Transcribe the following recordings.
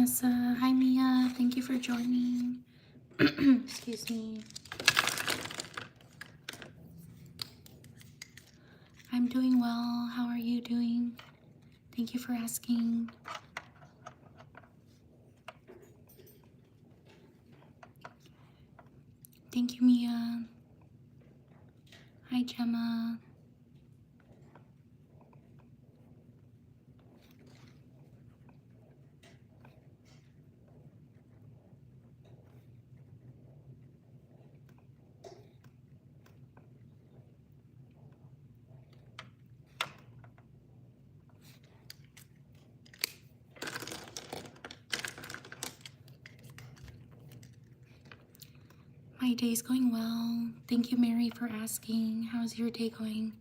Vanessa. Hi, Mia. Thank you for joining. Excuse me. I'm doing well. How are you doing? Thank you for asking. Thank you, Mia. Hi, Gemma. My day's going well. Thank you, Mary, for asking. How's your day going?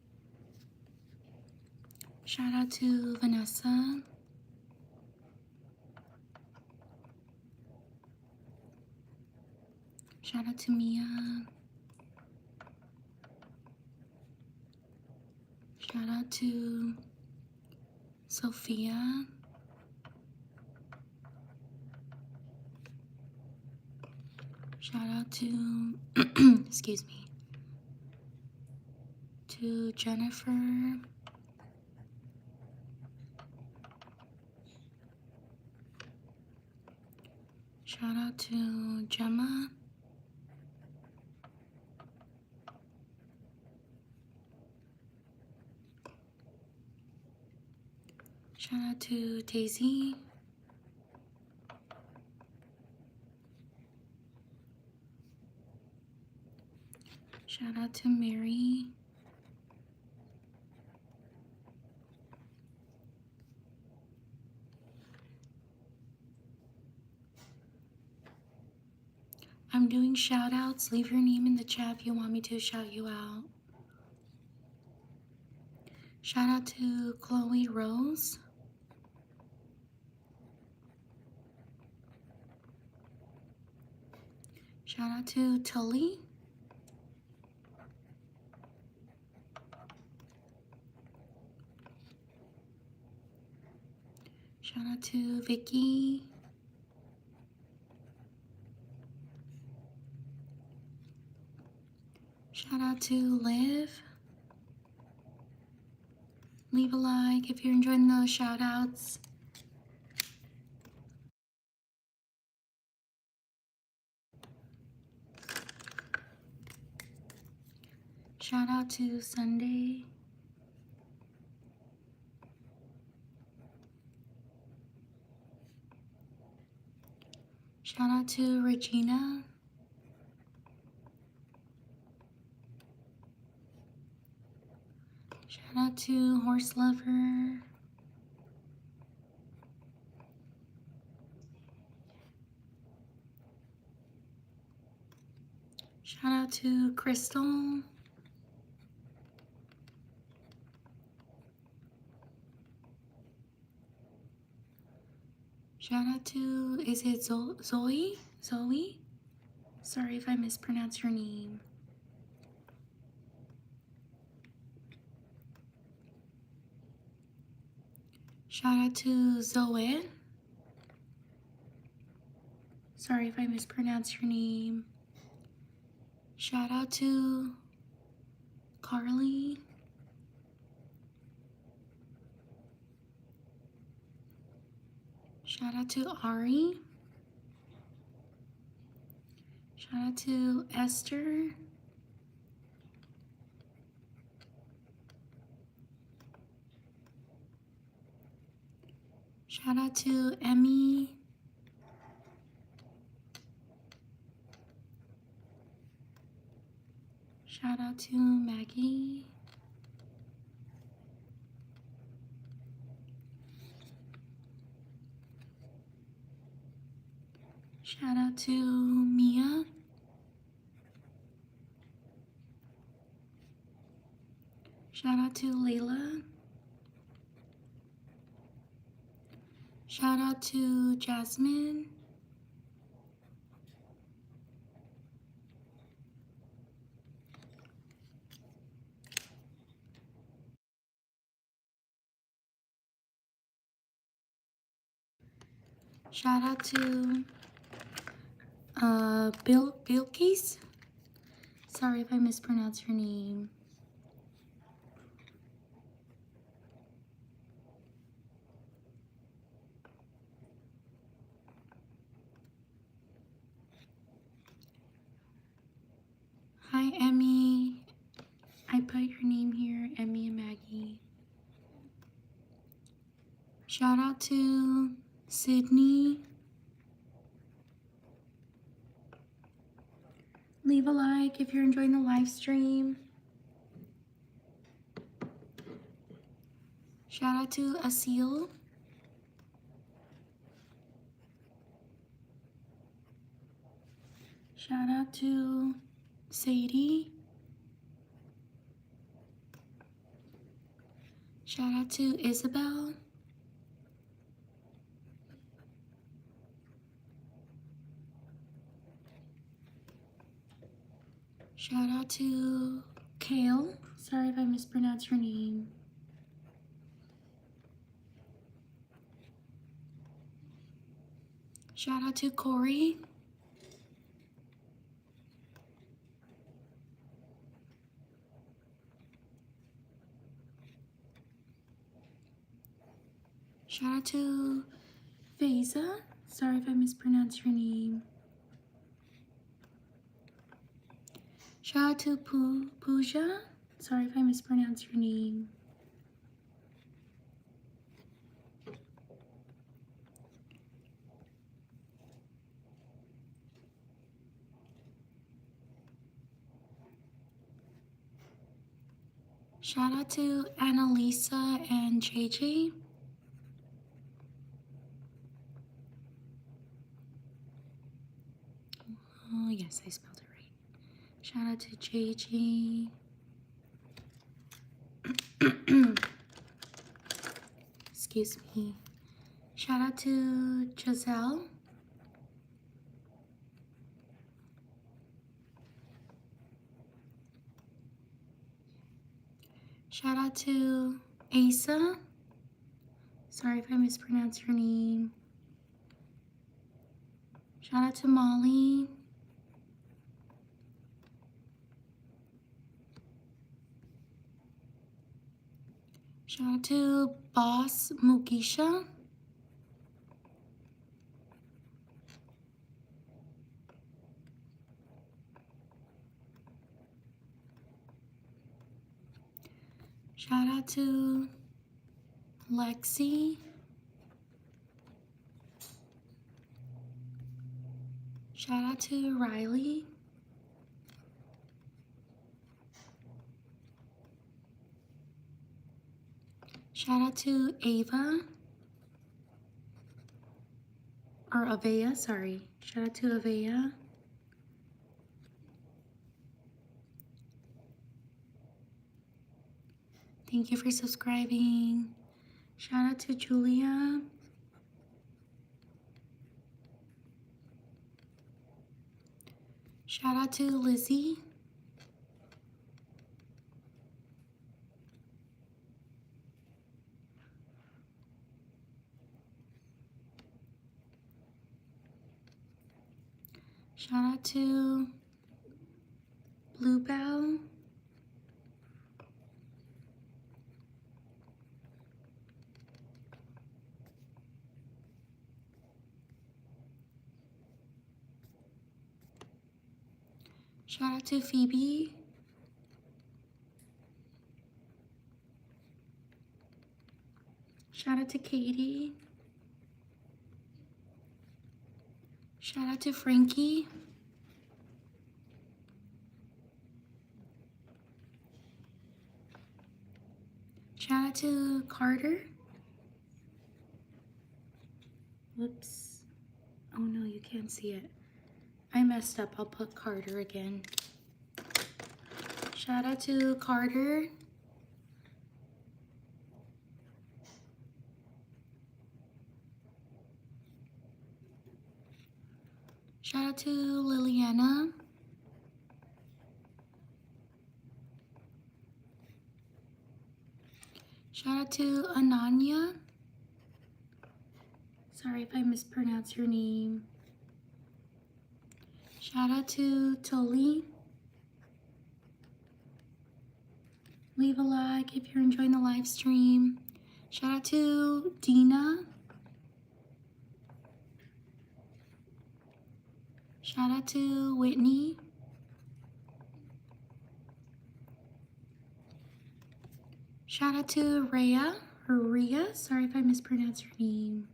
Shout out to Vanessa. Shout out to Mia. Shout out to Sophia. Shout out to, excuse me, to Jennifer. Shout out to Gemma. Shout out to Daisy. Shout out to Mary. I'm doing shout outs. Leave your name in the chat if you want me to shout you out. Shout out to Chloe Rose. Shout out to Tully. Shout out to Vicky. Shout out to Liv. Leave a like if you're enjoying those shout outs. Shout out to Sunday. Shout out to Regina. Shout out to Horse Lover. Shout out to Crystal. Shout out to, is it Zoe? Zoe? Sorry if I mispronounce your name. Shout out to Zoe. Sorry if I mispronounce your name. Shout out to Carly. Shout out to Ari. Shout out to Esther. Shout out to Emmy. Shout out to Maggie. Shout out to Mia. Shout out to Layla. Shout out to Jasmine. Shout out to Bilkis. Sorry if I mispronounced her name. Hi, Emmy. I put your name here, Emmy and Maggie. Shout out to Sydney. Leave a like if you're enjoying the live stream. Shout out to Asil. Shout out to Sadie. Shout out to Isabel. Shout out to Kale. Sorry if I mispronounced your name. Shout out to Corey. Shout out to Faiza. Sorry if I mispronounced your name. Shout out to Pooja. Sorry if I mispronounced your name. Shout out to Annalisa and JJ. Oh, yes, I spelled it right. Shout out to JJ. Excuse me. Shout out to Giselle. Shout out to Asa. Sorry if I mispronounced your name. Shout out to Molly. Shout out to Boss Mugisha. Shout out to Lexi. Shout out to Riley. Shout out to Ava. Or Avea, sorry. Shout out to Avea. Thank you for subscribing. Shout out to Julia. Shout out to Lizzie. Shout out to Bluebell. Shout out to Phoebe. Shout out to Katie. Shout out to Frankie. Shout out to Carter. Whoops. Oh no, you can't see it. I messed up. I'll put Carter again. Shout out to Carter. Shout out to Liliana. Shout out to Ananya. Sorry if I mispronounce your name. Shout out to Tully. Leave a like if you're enjoying the live stream. Shout out to Dina. Shout out to Whitney. Shout out to Rhea, or Rhea. Sorry if I mispronounced your name.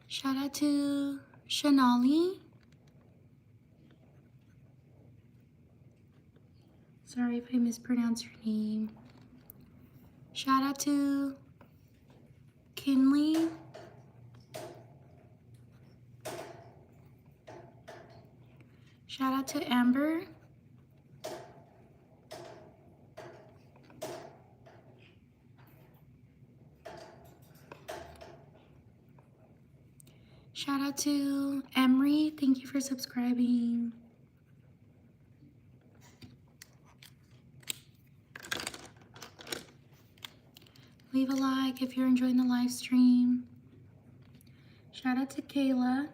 Shout out to Shanali. Sorry if I mispronounced your name. Shout out to Kinley. Shout out to Amber. Shout out to Emery. Thank you for subscribing. Leave a like if you're enjoying the live stream. Shout out to Kayla.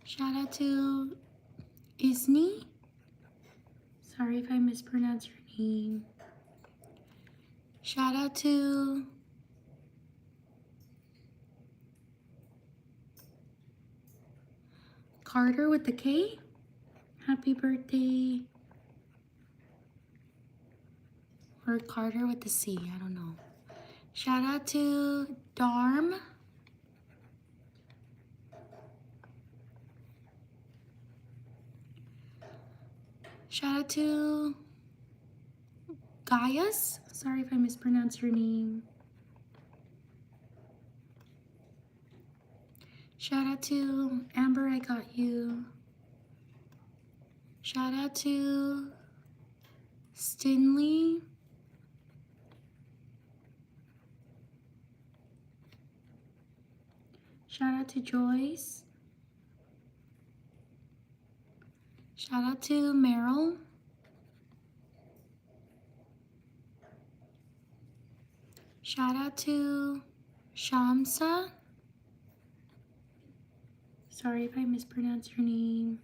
Shout out to Isney. Sorry if I mispronounced your name. Shout out to Carter with the K. Happy birthday. Or Carter with the C, I don't know. Shout out to Darm. Shout out to Gaius. Sorry if I mispronounced your name. Shout out to Amber, I got you. Shout out to Stinley. Shout out to Joyce. Shout out to Meryl. Shout out to Shamsa. Sorry if I mispronounced your name.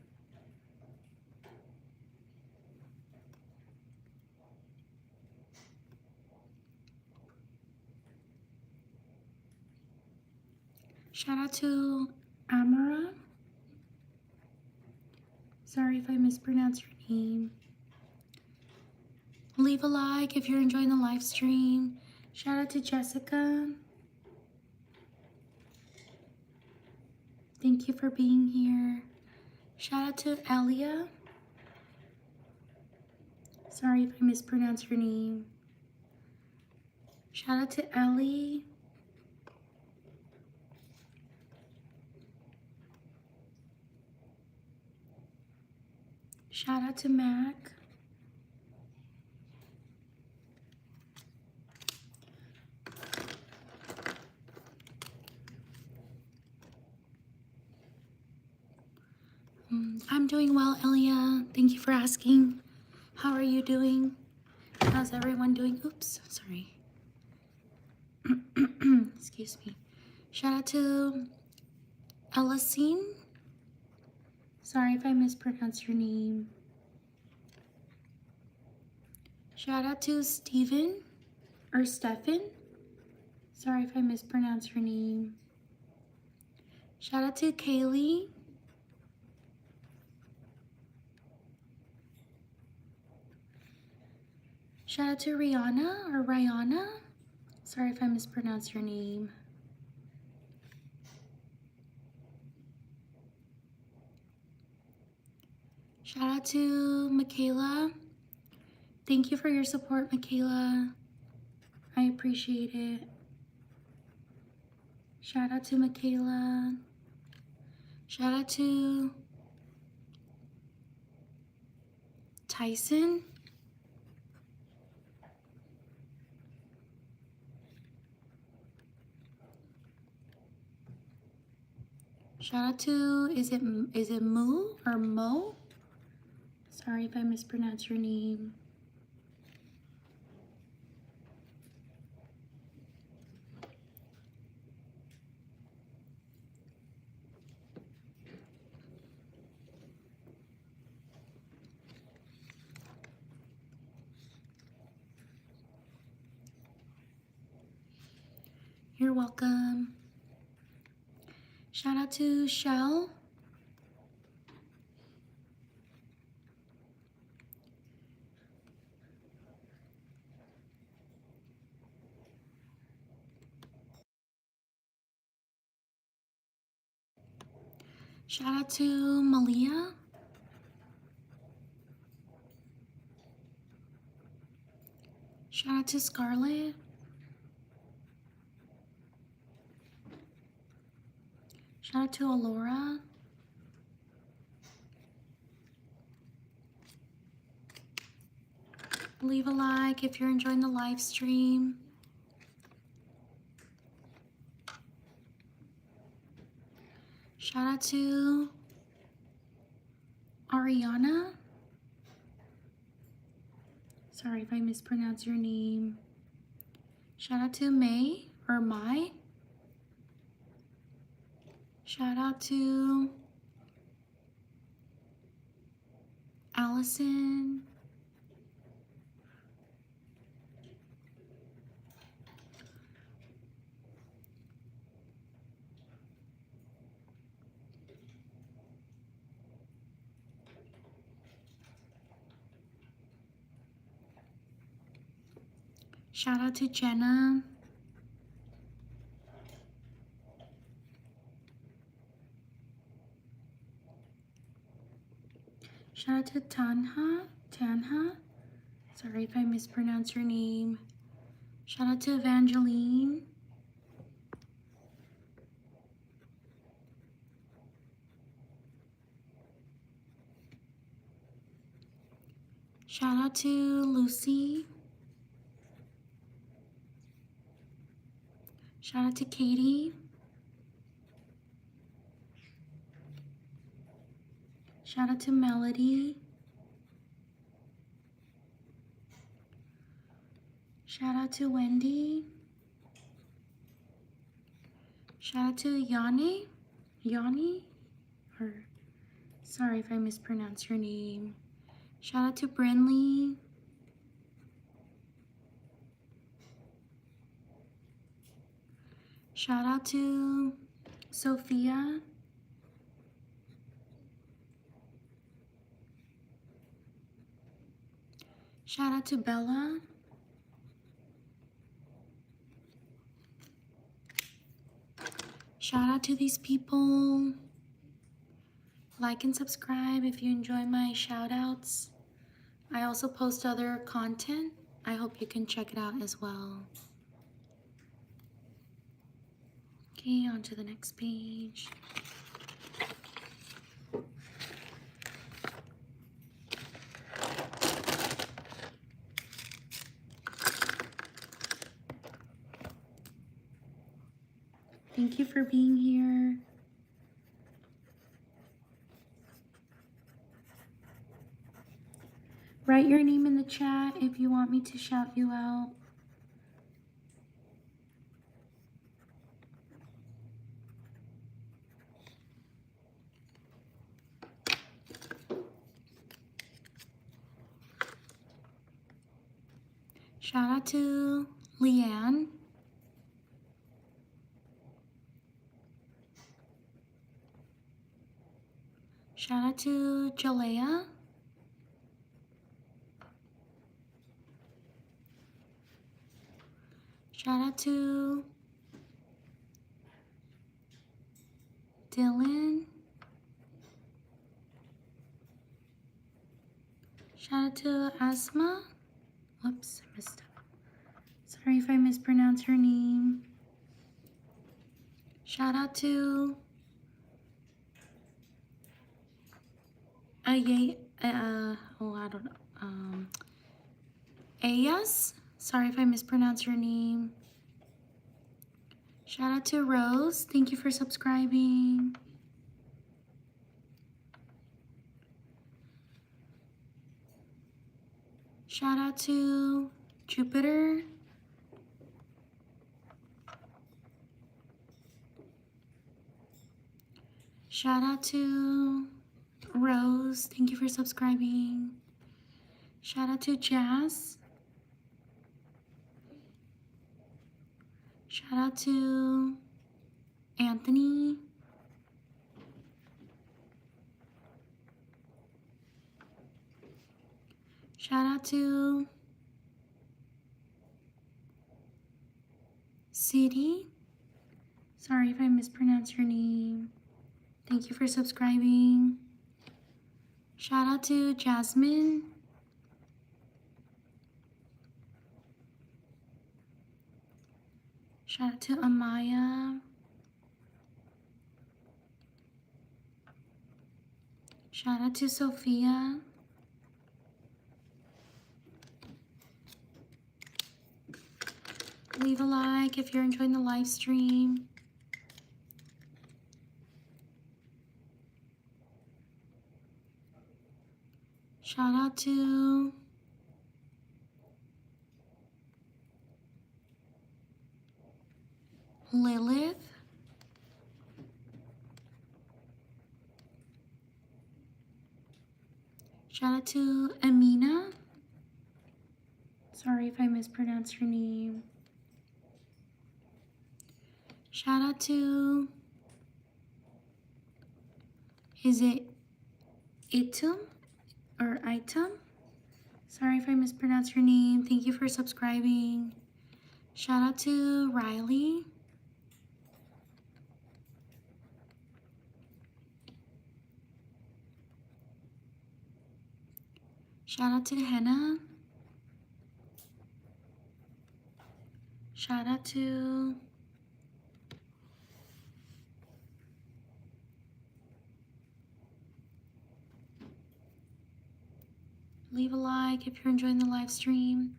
Shout out to Amara. Sorry if I mispronounced your name. Leave a like if you're enjoying the live stream. Shout out to Jessica. Thank you for being here. Shout out to Elia. Sorry if I mispronounced your name. Shout out to Ellie. Shout out to Mac. I'm doing well, Elia. Thank you for asking. How are you doing? How's everyone doing? Oops, sorry. Excuse me. Shout out to Elisine. Sorry if I mispronounced your name. Shout out to Steven or Stefan. Sorry if I mispronounced your name. Shout out to Kaylee. Shout out to Rihanna or Rihanna. Sorry if I mispronounced your name. Shout out to Michaela. Thank you for your support, Michaela. I appreciate it. Shout out to Michaela. Shout out to Tyson. Shout out to, is it Moo or Mo? Sorry if I mispronounce your name. You're welcome. Shout out to Shell. Shout out to Malia. Shout out to Scarlett. Shout out to Alora. Leave a like if you're enjoying the live stream. Shout out to Ariana. Sorry if I mispronounce your name. Shout out to May or Mai. Shout out to Allison. Shout out to Jenna. Shout out to Tanha. Sorry if I mispronounce your name. Shout out to Evangeline. Shout out to Lucy. Shout out to Katie. Shout out to Melody. Shout out to Wendy. Shout out to Yanni. Or sorry if I mispronounce your name. Shout out to Brinley. Shout out to Sophia. Shout out to Bella. Shout out to these people. Like and subscribe if you enjoy my shout outs. I also post other content. I hope you can check it out as well. Okay, on to the next page. Thank you for being here. Write your name in the chat if you want me to shout you out. Shout out to Leanne. Shout out to Jalea. Shout out to Dylan. Shout out to Asma. Whoops, I messed up. Sorry if I mispronounce her name. Shout out to Ayas. Sorry if I mispronounce your name. Shout out to Rose. Thank you for subscribing. Shout out to Jupiter. Shout out to Rose. Thank you for subscribing. Shout out to Jazz. Shout out to Anthony. Shout out to City. Sorry if I mispronounced your name. Thank you for subscribing. Shout out to Jasmine. Shout out to Amaya. Shout out to Sophia. Leave a like if you're enjoying the live stream. Shout out to Lilith. Shout out to Amina. Sorry if I mispronounced your name. Shout out to, is it Itum or Item? Sorry if I mispronounced your name. Thank you for subscribing. Shout out to Riley. Shout out to Henna. Shout out to leave a like if you're enjoying the live stream.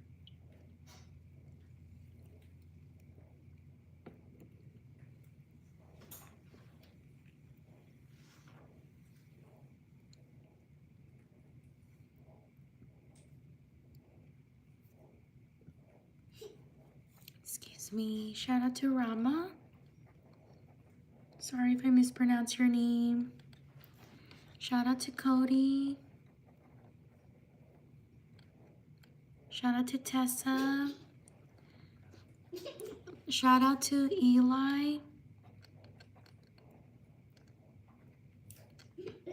Excuse me. Shout out to Rama. Sorry if I mispronounced your name. Shout out to Cody. Shout out to Tessa. Shout out to Eli.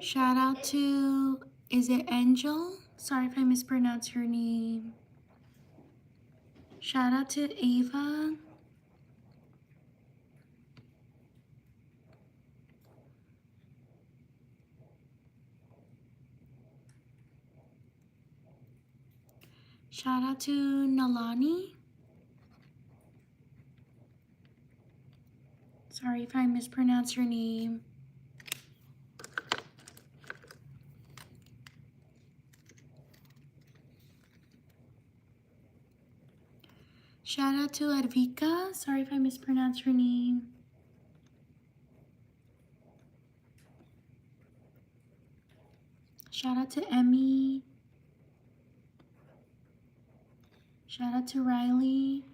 Shout out to, is it Angel? Sorry if I mispronounced your name. Shout out to Ava. Shout out to Nalani. Sorry if I mispronounced your name. Shout out to Advika. Sorry if I mispronounced your name. Shout out to Emmy. Shout out to Riley.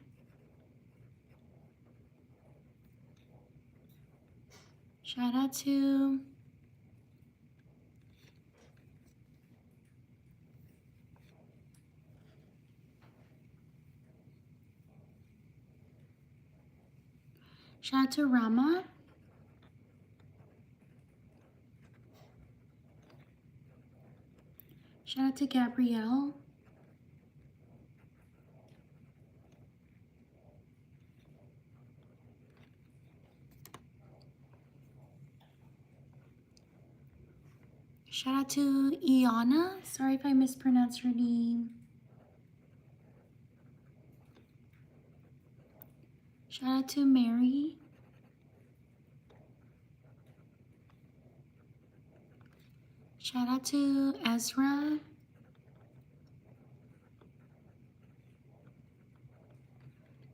Shout out to Rama. Shout out to Gabrielle. Shout out to Iana. Sorry if I mispronounced your name. Shout out to Mary. Shout out to Ezra.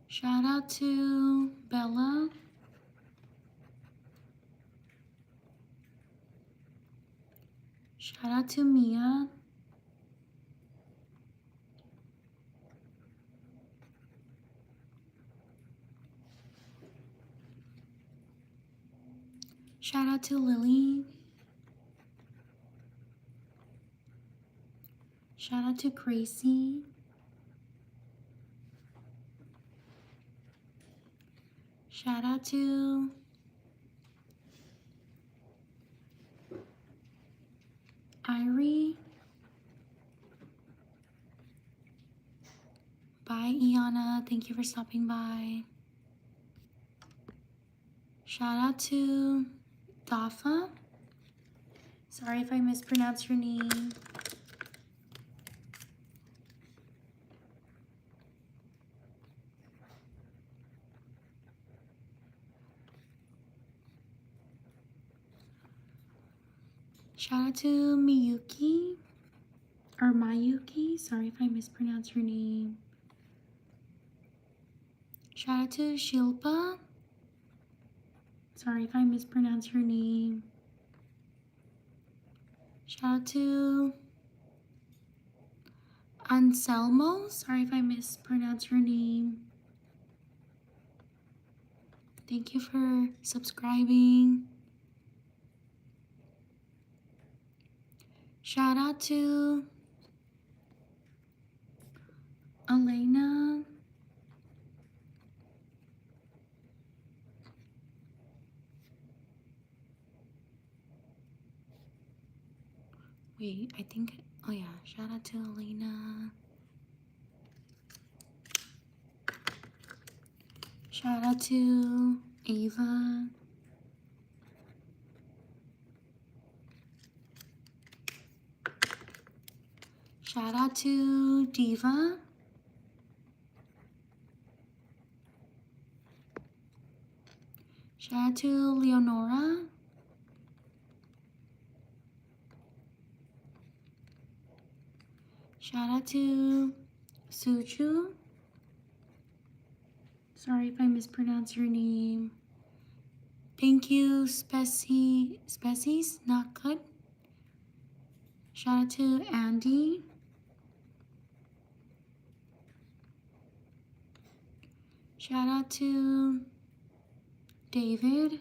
Shout out to Bella. Shout out to Mia. Shout out to Lily. Shout out to Gracie. Shout out to Irie. Bye, Iana. Thank you for stopping by. Shout out to Dafa. Sorry if I mispronounce your name. Shout out to Miyuki, or Mayuki. Sorry if I mispronounce your name. Shout out to Shilpa. Sorry if I mispronounce your name. Shout out to Anselmo. Sorry if I mispronounce your name. Thank you for subscribing. Shout out to Elena. Wait, I think, oh yeah, shout out to Elena. Shout out to Ava. Shout out to Diva. Shout out to Leonora. Shout out to Suju. Sorry if I mispronounce your name. Thank you, Species, not good. Shout out to Andy. Shout out to David.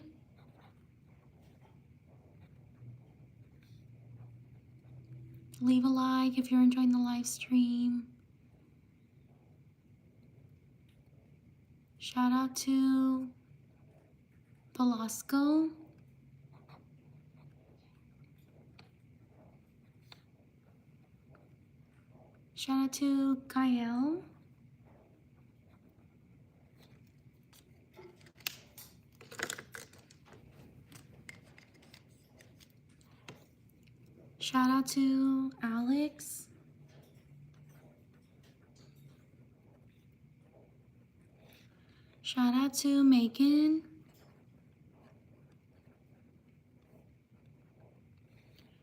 Leave a like if you're enjoying the live stream. Shout out to Velasco. Shout out to Kyle. Shout out to Alex. Shout out to Megan.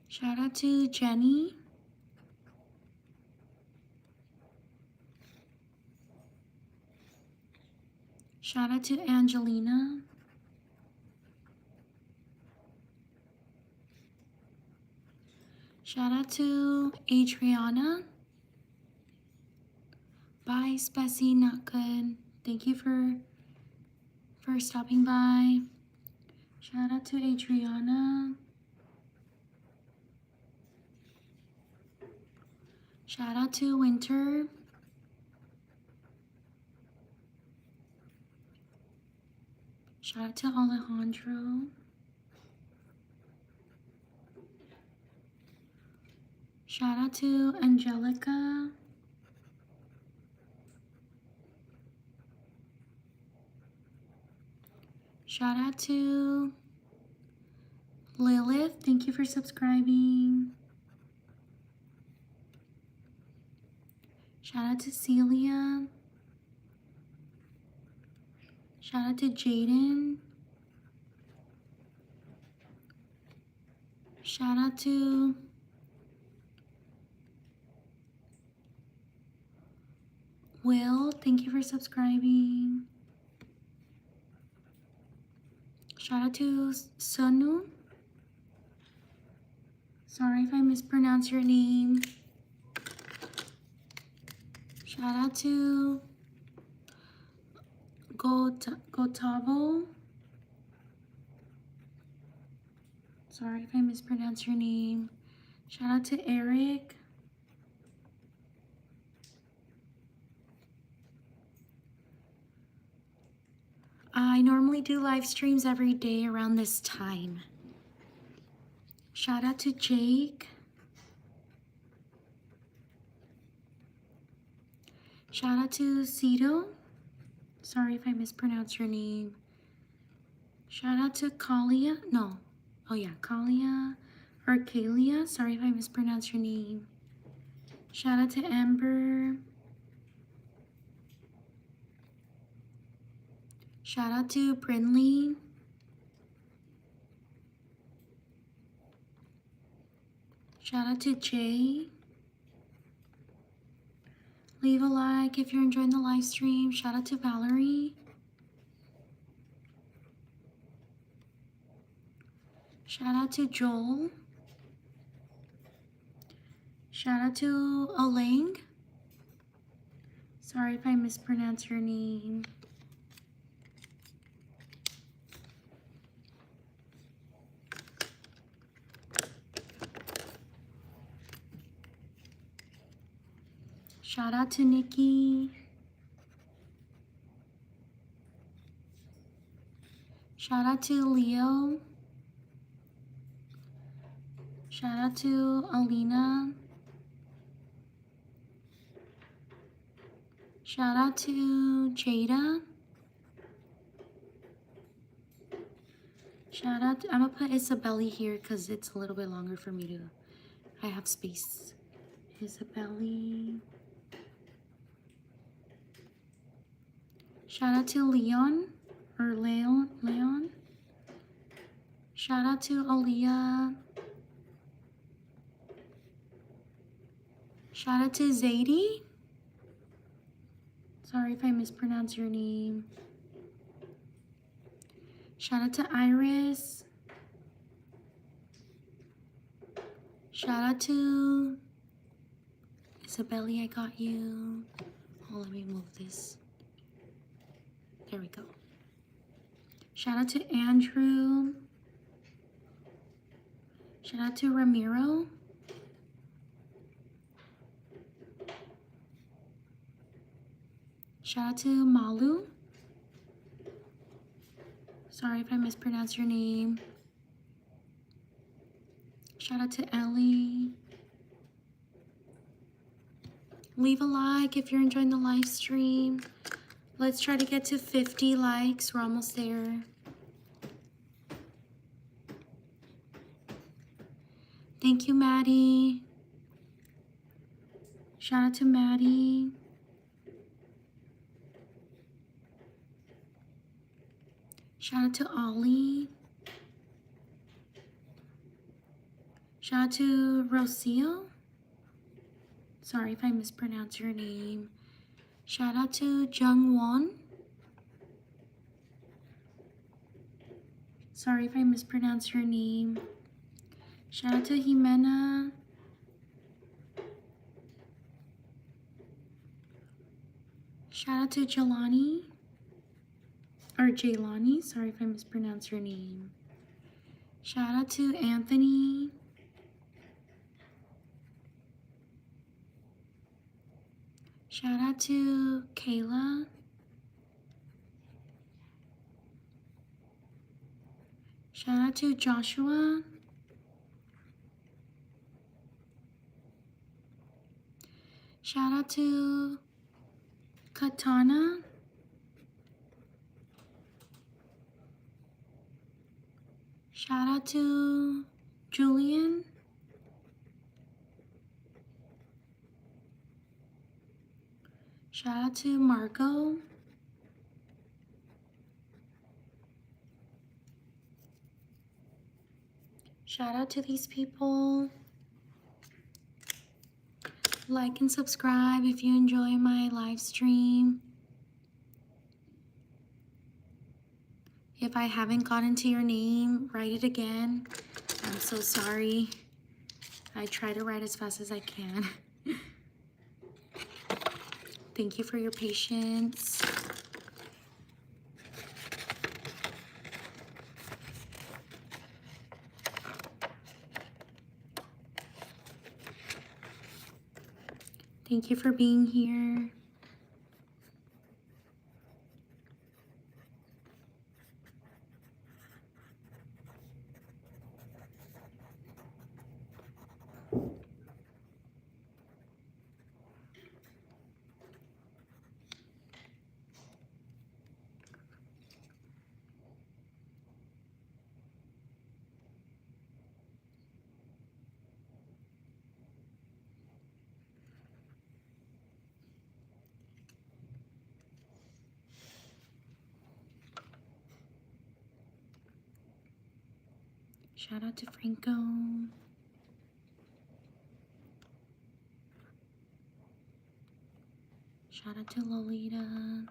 Shout out to Jenny. Shout out to Angelina. Shout out to Adriana. Bye, Spessy, not good. Thank you for stopping by. Shout out to Adriana. Shout out to Winter. Shout out to Alejandro. Shout out to Angelica. Shout out to Lilith. Thank you for subscribing. Shout out to Celia. Shout out to Jaden. Shout out to Will. Thank you for subscribing. Shout out to Sonu. Sorry if I mispronounce your name. Shout out to Gotavo. Sorry if I mispronounce your name. Shout out to Eric. I normally do live streams every day around this time. Shout out to Jake. Shout out to Cito. Sorry if I mispronounce your name. Shout out to Kalia. No. Oh yeah, Kalia or Kalia. Sorry if I mispronounce your name. Shout out to Amber. Shout out to Brinley. Shout out to Jay. Leave a like if you're enjoying the live stream. Shout out to Valerie. Shout out to Joel. Shout out to Olang. Sorry if I mispronounce your name. Shout out to Nikki. Shout out to Leo. Shout out to Alina. Shout out to Jada. Shout out, I'm gonna put Isabelli here because it's a little bit longer for me to, I have space. Isabelli. Shout out to Leon, or Leon. Shout out to Aaliyah. Shout out to Zadie. Sorry if I mispronounce your name. Shout out to Iris. Shout out to Isabelli, I got you. Oh, let me move this. There we go. Shout out to Andrew. Shout out to Ramiro. Shout out to Malu. Sorry if I mispronounce your name. Shout out to Ellie. Leave a like if you're enjoying the live stream. Let's try to get to 50 likes. We're almost there. Thank you, Maddie. Shout out to Maddie. Shout out to Ollie. Shout out to Rocio. Sorry if I mispronounce your name. Shout out to Jung Won. Sorry if I mispronounce your name. Shout out to Jimena. Shout out to Jelani. Or Jaylani. Sorry if I mispronounce your name. Shout out to Anthony. Shout out to Kayla. Shout out to Joshua. Shout out to Katana. Shout out to Julian. Shout out to Marco. Shout out to these people. Like and subscribe if you enjoy my live stream. If I haven't gotten to your name, write it again. I'm so sorry. I try to write as fast as I can. Thank you for your patience. Thank you for being here. Shout out to Franco. Shout out to Lolita.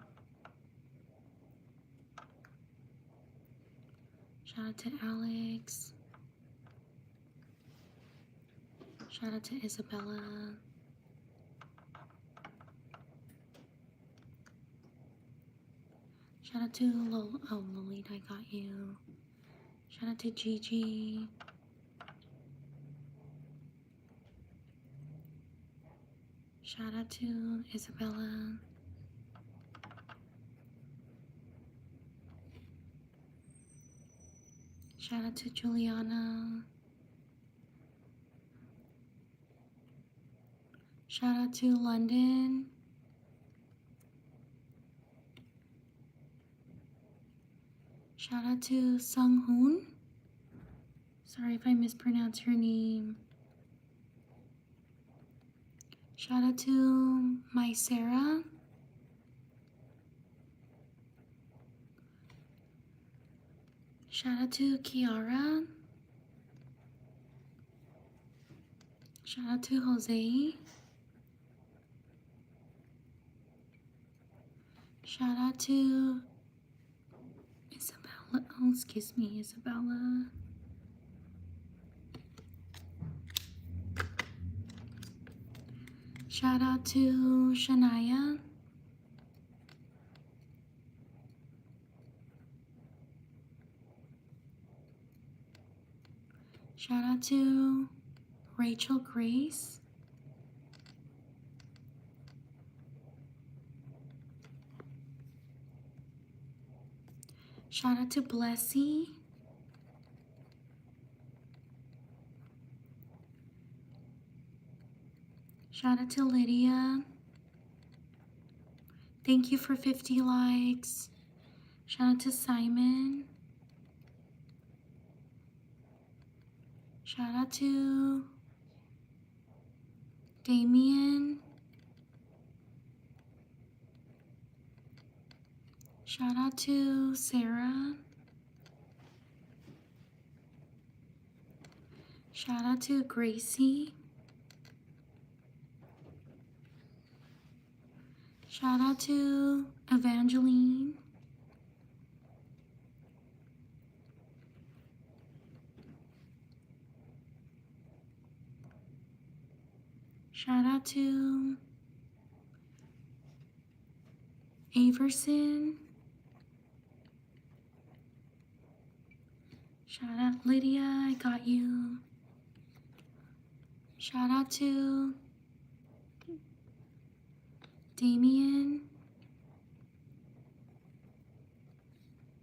Shout out to Alex. Shout out to Isabella. Shout out to Lolita, I got you. Shout out to Gigi. Shout out to Isabella. Shout out to Juliana. Shout out to London. Shout out to Sung Hoon. Sorry if I mispronounce your name. Shout out to my Sarah. Shout out to Kiara. Shout out to Jose. Shout out to Isabella. Oh, excuse me, Isabella. Shout out to Shania. Shout out to Rachel Grace. Shout out to Blessy. Shout out to Lydia. Thank you for 50 likes. Shout out to Simon. Shout out to Damien. Shout out to Sarah. Shout out to Gracie. Shout out to Evangeline. Shout out to Averson. Shout out Lydia, I got you. Shout out to Damien.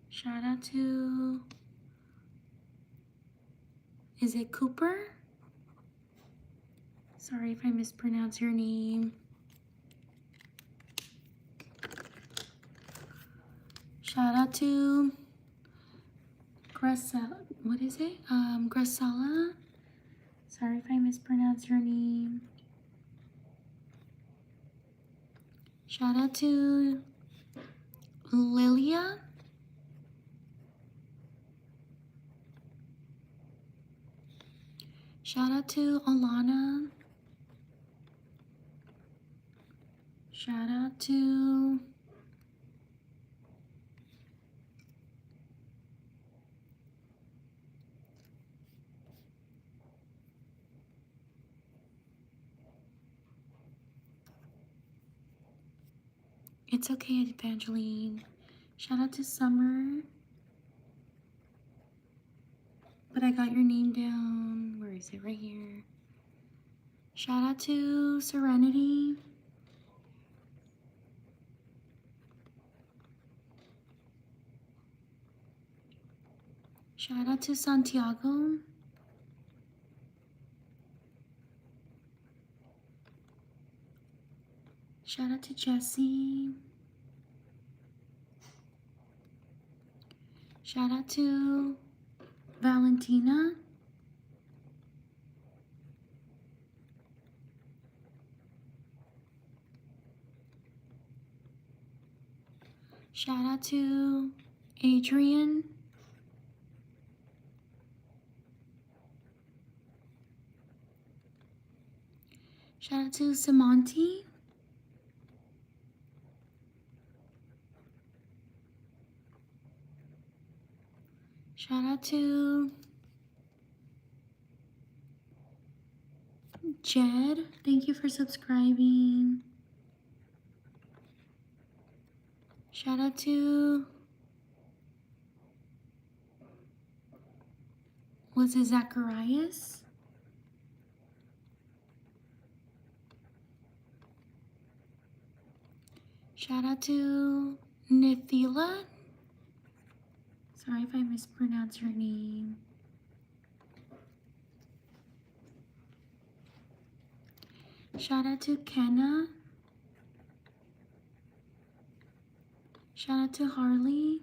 Shout out to, is it Cooper? Sorry if I mispronounce your name. Shout out to Graciela. What is it? Graciela. Sorry if I mispronounce your name. Shout out to Lilia. Shout out to Alana. Shout out to It's okay, Evangeline. Shout out to Summer. But I got your name down. Where is it? Right here. Shout out to Serenity. Shout out to Santiago. Shout out to Jesse. Shout out to Valentina. Shout out to Adrian. Shout out to Samonti. Shout out to Jed. Thank you for subscribing. Shout out to, was it Zacharias? Shout out to Nithila. Sorry if I mispronounce your name. Shout out to Kenna. Shout out to Harley.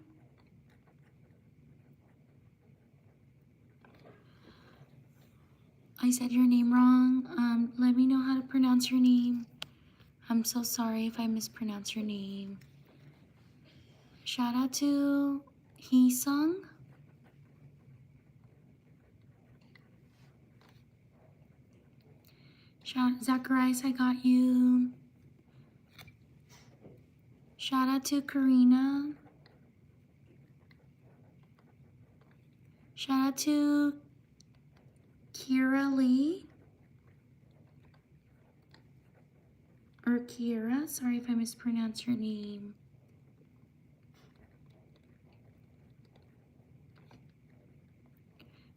I said your name wrong. Let me know how to pronounce your name. I'm so sorry if I mispronounce your name. Shout out to Hee-sung. Zacharias, I got you. Shout out to Karina. Shout out to Kira Lee. Or Kira, sorry if I mispronounce your name.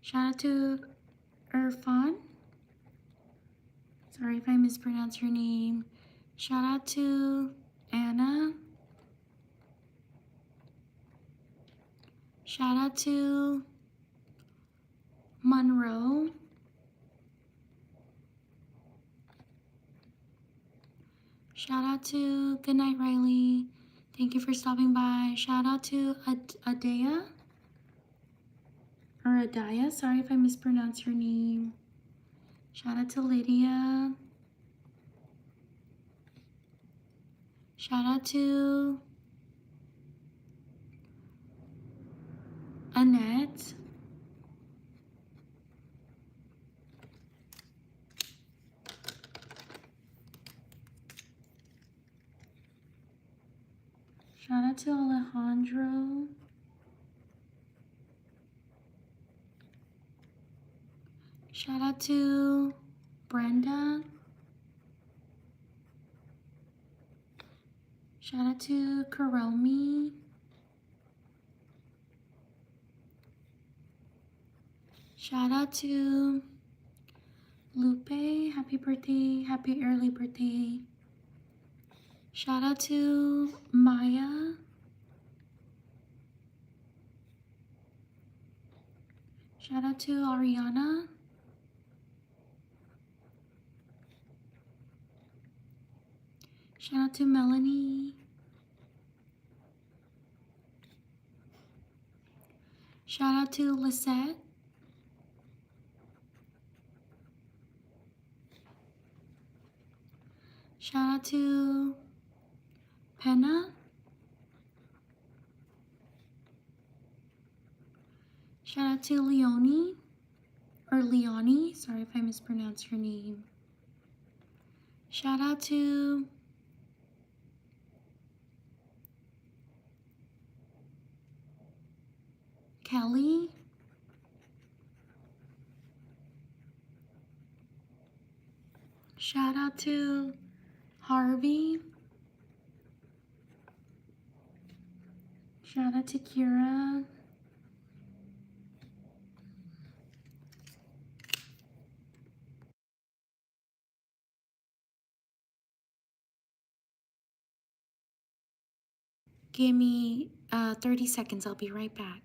Shout out to Irfan. Sorry if I mispronounce your name. Shout out to Anna. Shout out to Monroe. Shout out to Goodnight Riley. Thank you for stopping by. Shout out to Adaya. Or Adaya. Sorry if I mispronounce your name. Shout out to Lydia. Shout out to Annette. Shout out to Alejandro. Shout out to Brenda. Shout out to Karomi. Shout out to Lupe. Happy birthday. Happy early birthday. Shout out to Maya. Shout out to Ariana. Shout out to Melanie. Shout out to Lisette. Shout out to Penna. Shout out to Leonie. Or Leonie. Sorry if I mispronounced your name. Shout out to Kelly. Shout out to Harvey. Shout out to Kira. Give me 30 seconds. I'll be right back.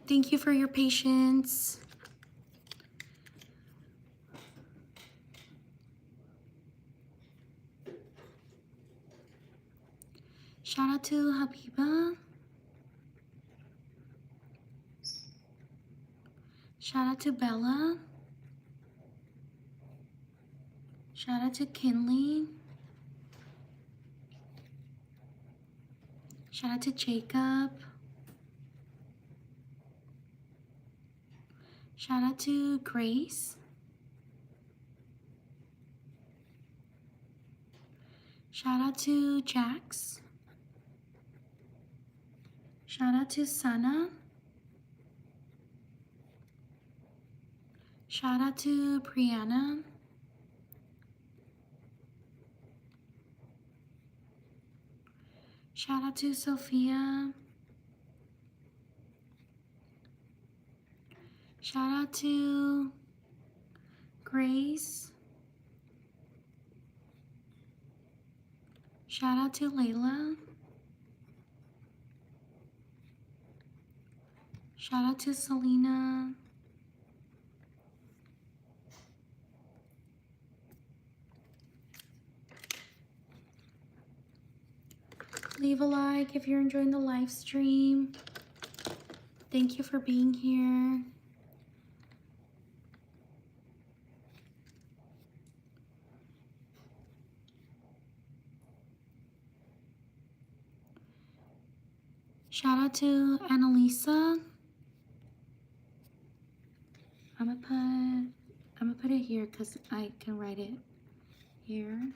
Thank you for your patience. Shout out to Habiba. Shout out to Bella. Shout out to Kinley. Shout out to Jacob. Shout out to Grace. Shout out to Jax. Shout out to Sana. Shout out to Brianna. Shout out to Sophia. Shout out to Grace. Shout out to Layla. Shout out to Selena. Leave a like if you're enjoying the live stream. Thank you for being here. Shout out to Annalisa. I'm gonna put it here because I can write it here.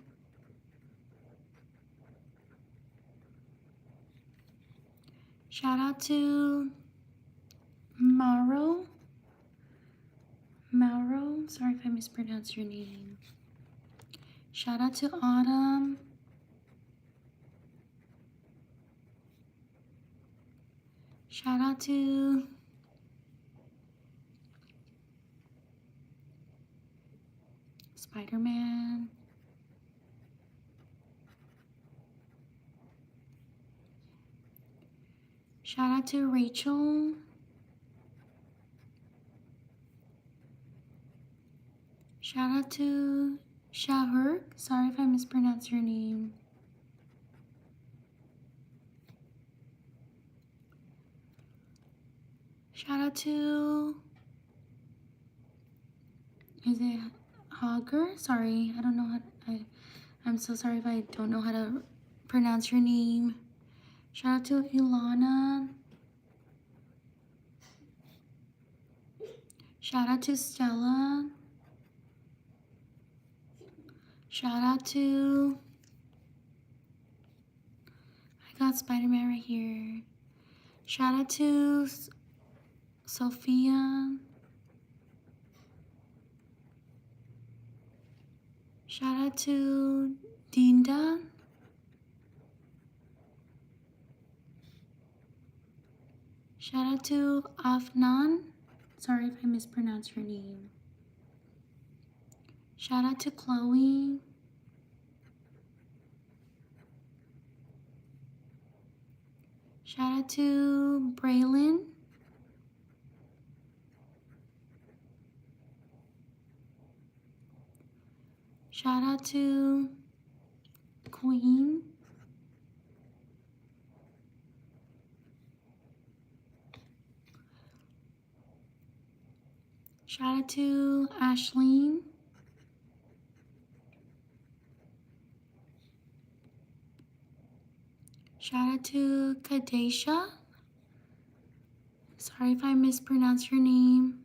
Shout out to Mauro. Sorry if I mispronounced your name. Shout out to Autumn. Shout out to Spider-Man. Shout out to Rachel. Shout out to Shahurk. Sorry if I mispronounced your name. Shout out to, is it Hogger? Sorry, I don't know I'm so sorry if I don't know how to pronounce your name. Shout out to Ilana. Shout out to Stella. Shout out to, I got Spider-Man right here. Shout out to Sophia. Shout out to Dinda. Shout out to Afnan. Sorry if I mispronounced your name. Shout out to Chloe. Shout out to Braylon. Shout out to Queen. Shout out to Ashleen. Shout out to Kadesha. Sorry if I mispronounced your name.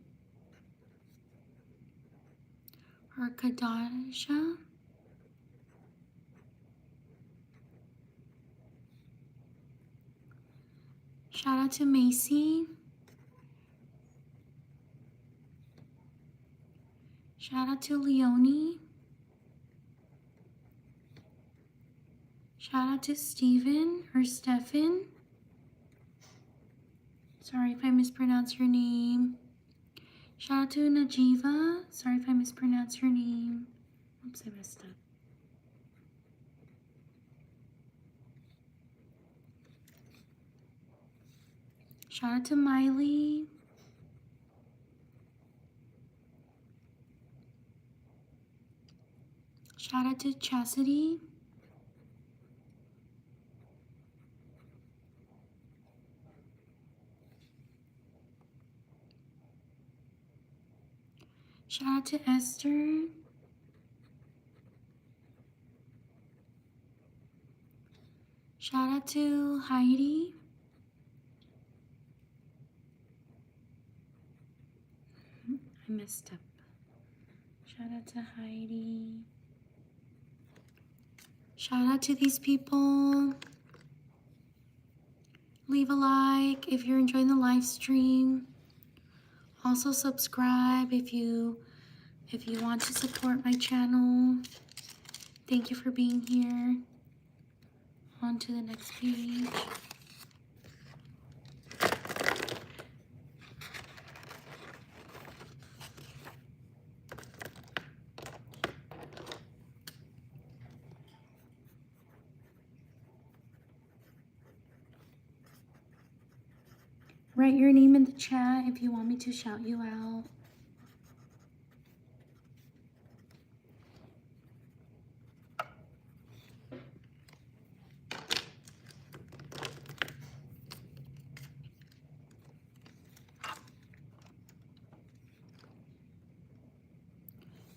Or Kadesha. Shout out to Macy. Shout out to Leonie. Shout out to Steven or Stefan. Sorry if I mispronounced your name. Shout out to Najiva. Sorry if I mispronounced your name. Oops, I messed up. Shout out to Miley. Shout out to Chastity. Shout out to Esther. Shout out to Heidi. I messed up. Shout out to Heidi. Shout out to these people. Leave a like if you're enjoying the live stream. Also subscribe if you want to support my channel. Thank you for being here. On to the next page. Write your name in the chat if you want me to shout you out.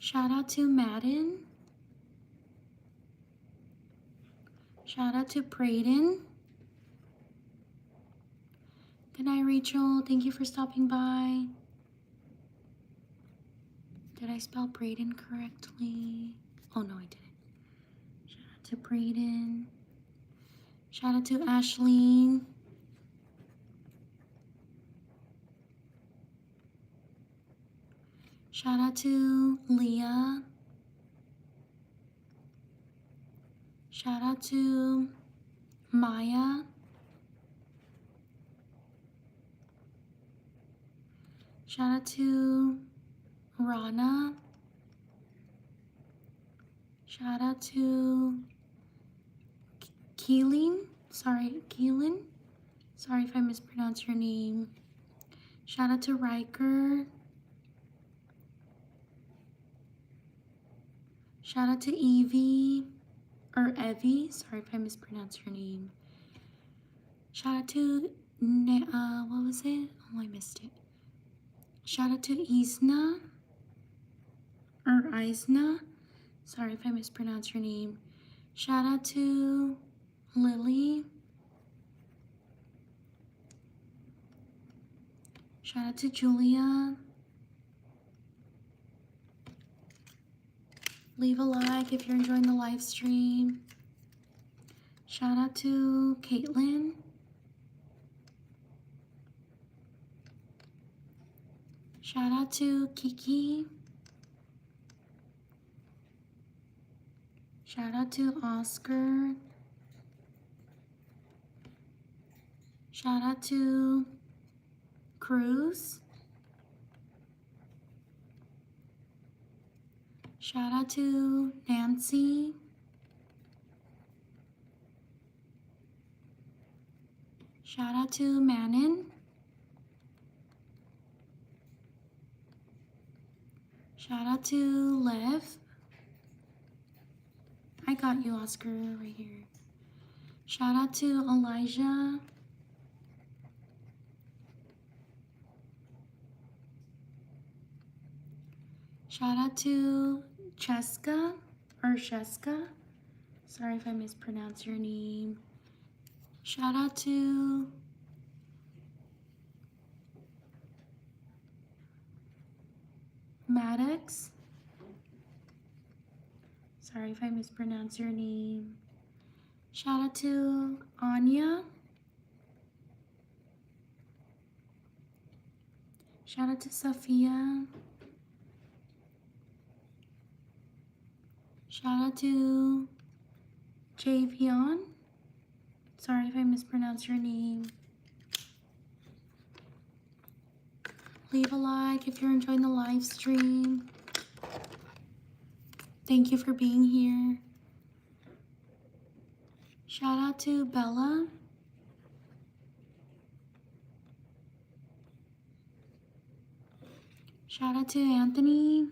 Shout out to Madden. Shout out to Brayden. Good night, Rachel. Thank you for stopping by. Did I spell Brayden correctly? Oh, no, I didn't. Shout out to Brayden. Shout out to Ashleen. Shout out to Leah. Shout out to Maya. Shout out to Rana. Shout out to Keelan. Sorry if I mispronounced your name. Shout out to Riker. Shout out to Evie. Or Evie. Sorry if I mispronounced your name. Shout out to, what was it? Oh, I missed it. Shout out to Isna. Or Isna. Sorry if I mispronounced your name. Shout out to Lily. Shout out to Julia. Leave a like if you're enjoying the live stream. Shout out to Caitlin. Shout out to Kiki. Shout out to Oscar. Shout out to Cruz. Shout out to Nancy. Shout out to Manon. Shout out to Lev. I got you, Oscar, right here. Shout out to Elijah. Shout out to Cheska or Sheska. Sorry if I mispronounced your name. Shout out to Maddox. Sorry if I mispronounced your name. Shout out to Anya. Shout out to Sophia. Shout out to Javion. Sorry if I mispronounced your name. Leave a like if you're enjoying the live stream. Thank you for being here. Shout out to Bella. Shout out to Anthony.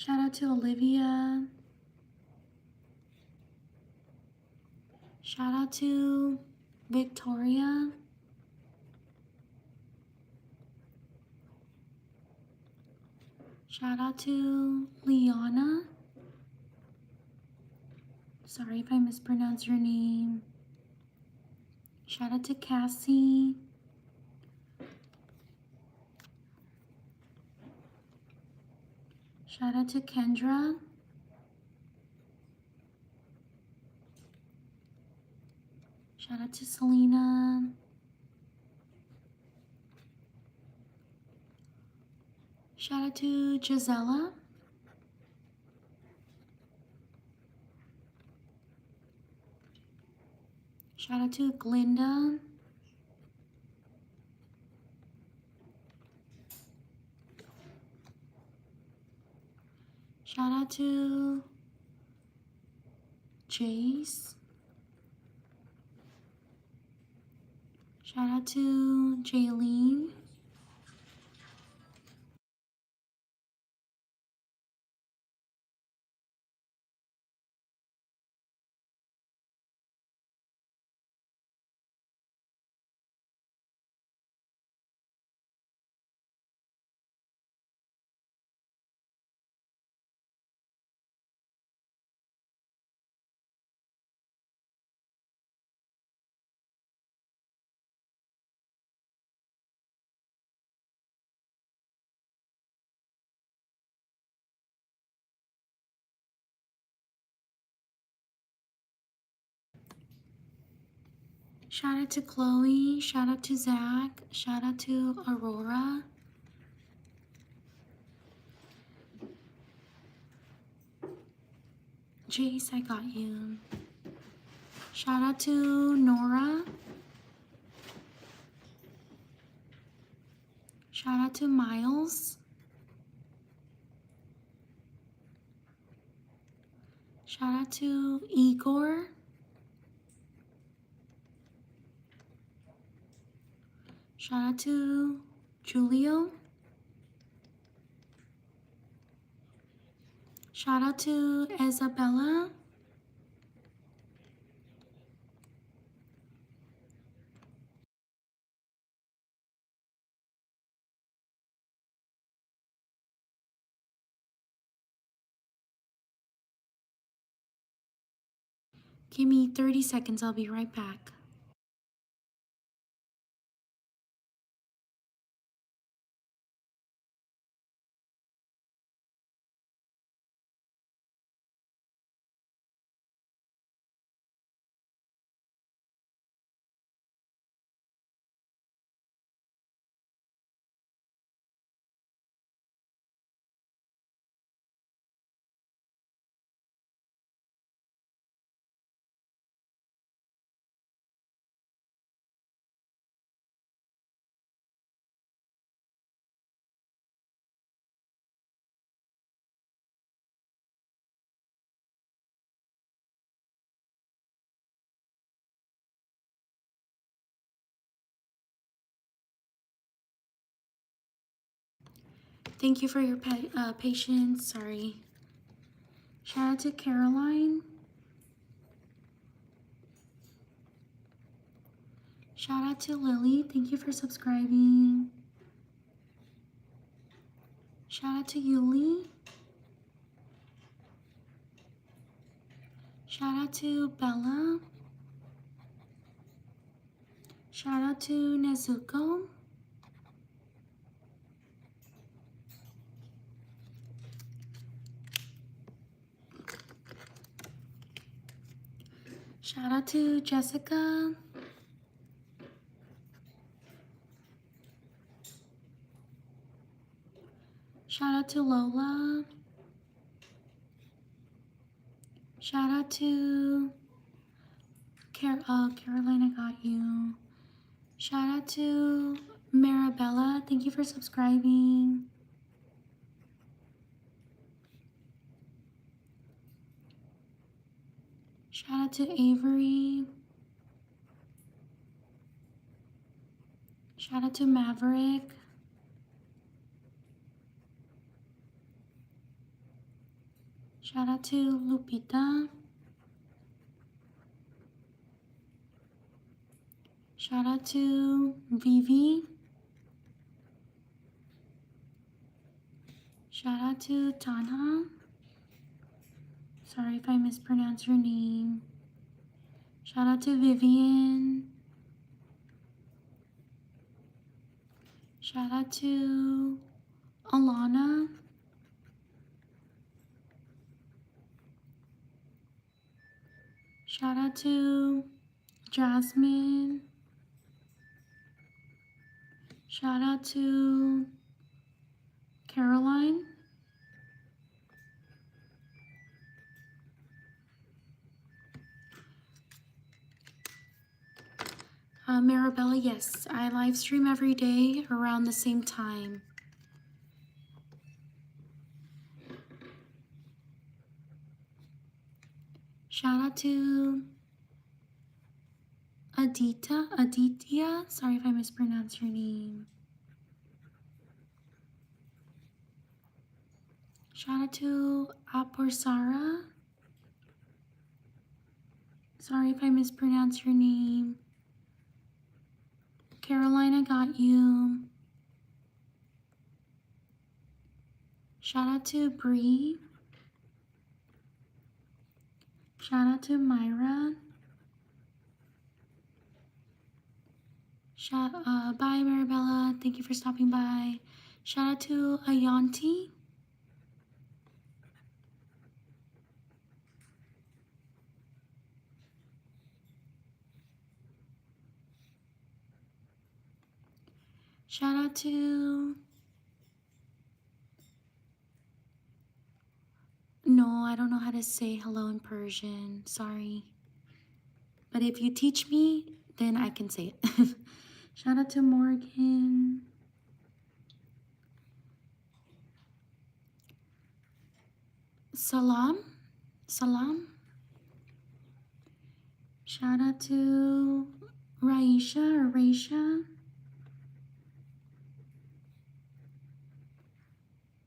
Shout out to Olivia. Shout out to Victoria. Shout out to Liana. Sorry if I mispronounce your name. Shout out to Cassie. Shout out to Kendra. Shout out to Selena. Shout out to Gisela. Shout out to Glinda. Shout out to Jace. Shout out to Jaylene. Shout out to Chloe. Shout out to Zach. Shout out to Aurora. Jace, I got you. Shout out to Nora. Shout out to Miles. Shout out to Igor. Shout out to Julio. Shout out to Isabella. Give me 30 seconds, I'll be right back. Thank you for your patience. Sorry. Shout out to Caroline. Shout out to Lily. Thank you for subscribing. Shout out to Yuli. Shout out to Bella. Shout out to Nezuko. Shout out to Jessica. Shout out to Lola. Shout out to Caroline, I got you. Shout out to Marabella. Thank you for subscribing. Shout out to Avery. Shout out to Maverick. Shout out to Lupita. Shout out to Vivi. Shout out to Tana. Sorry if I mispronounce your name. Shout out to Vivian. Shout out to Alana. Shout out to Jasmine. Shout out to Caroline. Marabella, yes, I live stream every day around the same time. Shout out to Aditya, sorry if I mispronounced your name. Shout out to Aporsara. Sorry if I mispronounced your name. Caroline, I got you. Shout out to Bree. Shout out to Myra. Bye Marabella, thank you for stopping by. Shout out to Ayanti. Shout out to... No, I don't know how to say hello in Persian, sorry. But if you teach me, then I can say it. Shout out to Morgan. Salam. Shout out to Raisha.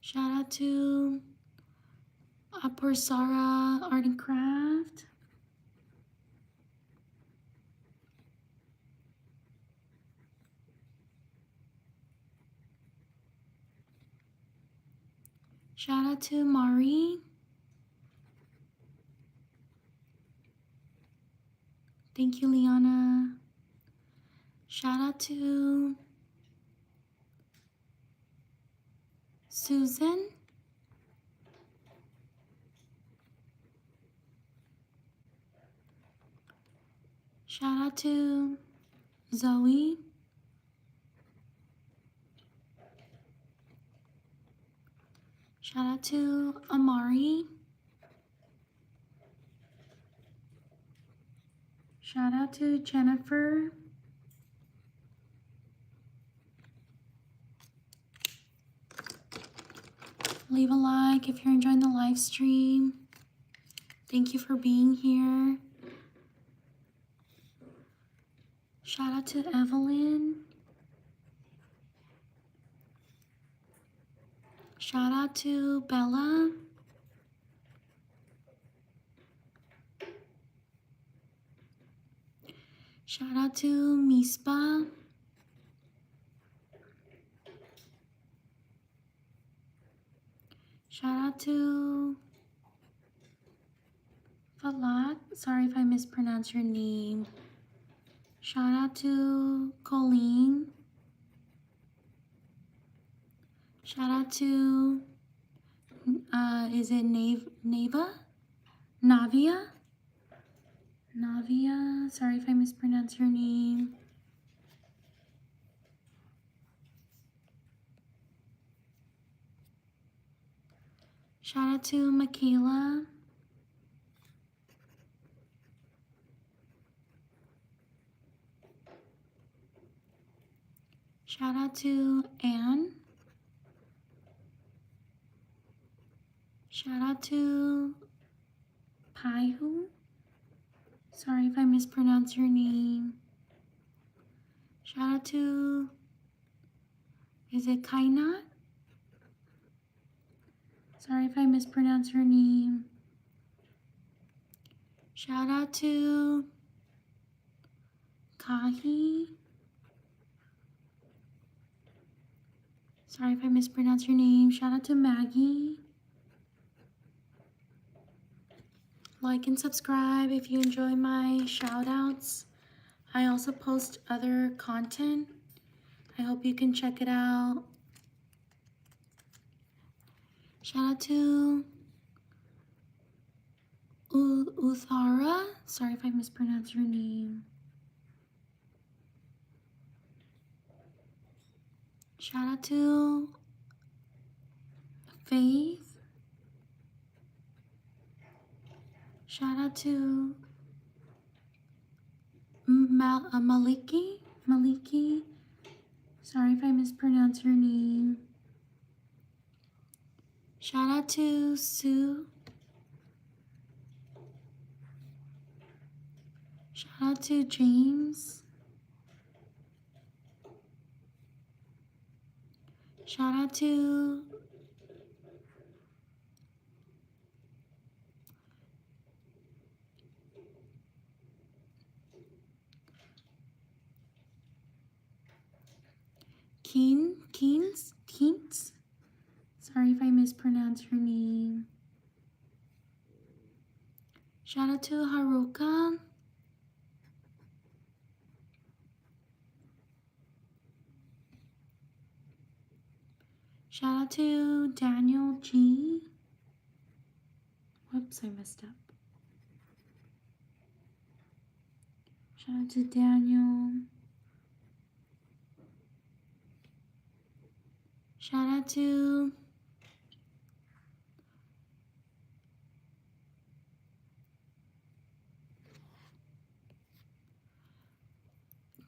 Shout out to Aporsara Art and Craft. Shout out to Mari. Thank you, Liana. Shout out to Susan. Shout out to Zoe. Shout out to Amari. Shout out to Jennifer. Leave a like if you're enjoying the live stream. Thank you for being here. Shout out to Evelyn. Shout out to Bella. Shout out to Mispa. Shout out to Falat. Sorry if I mispronounced your name. Shout out to Colleen. Shout out to, is it Navia? Navia, sorry if I mispronounced your name. Shout out to Michaela. Shout out to Anne. Shout out to Paihu. Sorry if I mispronounced your name. Shout out to, is it Kainat? Sorry if I mispronounced your name. Shout out to Kahi. Sorry if I mispronounced your name. Shout out to Maggie. Like and subscribe if you enjoy my shout outs. I also post other content. I hope you can check it out. Shout out to Uthara. Sorry if I mispronounced your name. Shout out to Faith. Shout out to Maliki. Maliki. Sorry if I mispronounced your name. Shout out to Sue. Shout out to James. Shout out to Keens. Sorry if I mispronounced your name. Shout out to Haruka. Shout out to Daniel G. Whoops, I messed up. Shout out to Daniel. Shout out to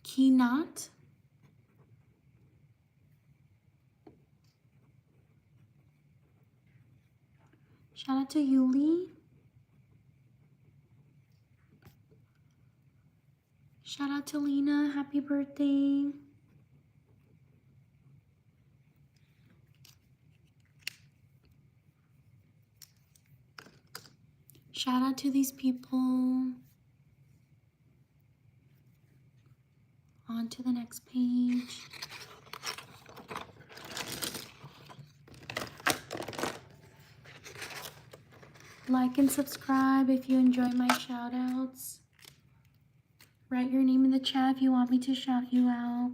Keenat. Shout out to Yuli. Shout out to Lena. Happy birthday. Shout out to these people. On to the next page. Like and subscribe if you enjoy my shout outs. Write your name in the chat if you want me to shout you out.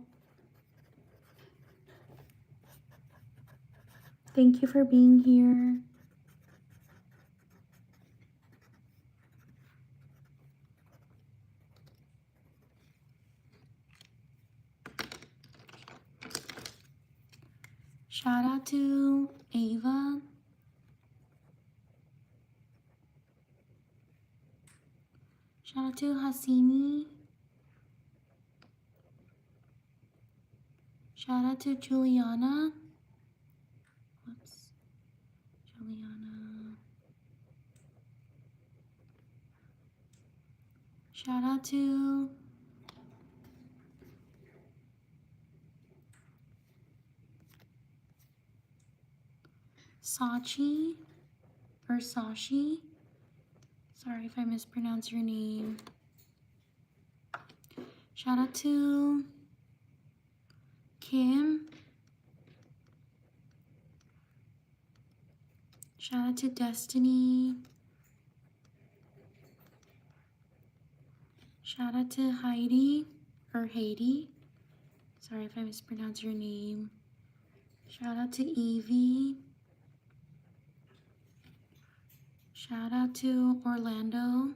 Thank you for being here. Shout out to Ava. Shout out to Hasini. Shout out to Juliana. Whoops. Juliana. Shout out to Sachi or Sashi. Sorry if I mispronounced your name. Shout out to Kim. Shout out to Destiny. Shout out to Heidi or Haiti. Sorry if I mispronounced your name. Shout out to Evie. Shout out to Orlando.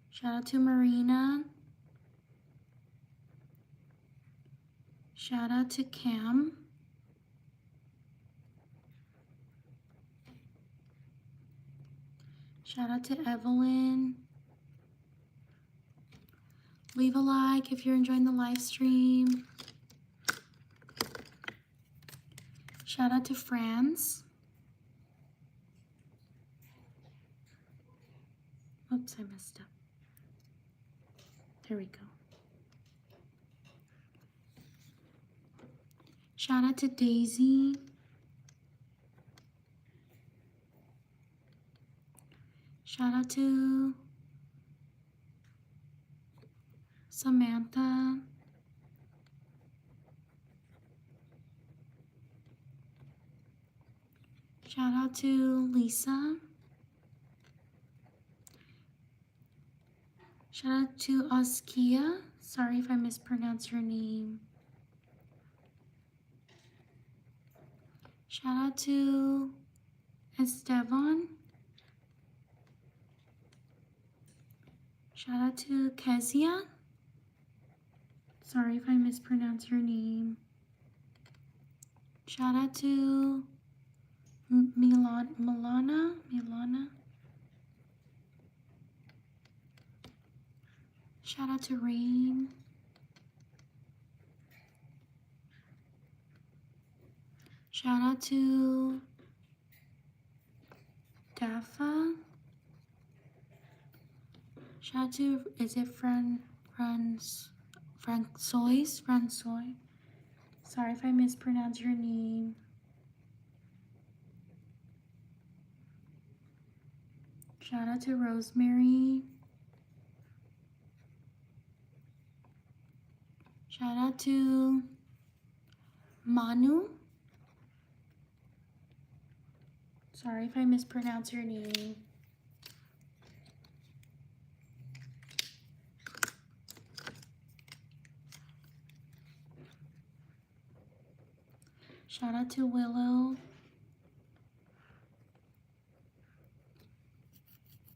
Shout out to Marina. Shout out to Cam. Shout out to Evelyn. Leave a like if you're enjoying the live stream. Shout out to Franz. Oops, I messed up. There we go. Shout out to Daisy. Shout out to Samantha. Shout out to Lisa. Shout out to Oskia. Sorry if I mispronounced your name. Shout out to Esteban. Shout out to Kezia. Sorry if I mispronounced your name. Shout out to Milana. Shout out to Rain. Shout out to Dafa. Shout out to, is it Francois? Sorry if I mispronounced your name. Shout out to Rosemary. Shout out to Manu. Sorry if I mispronounced your name. Shout out to Willow.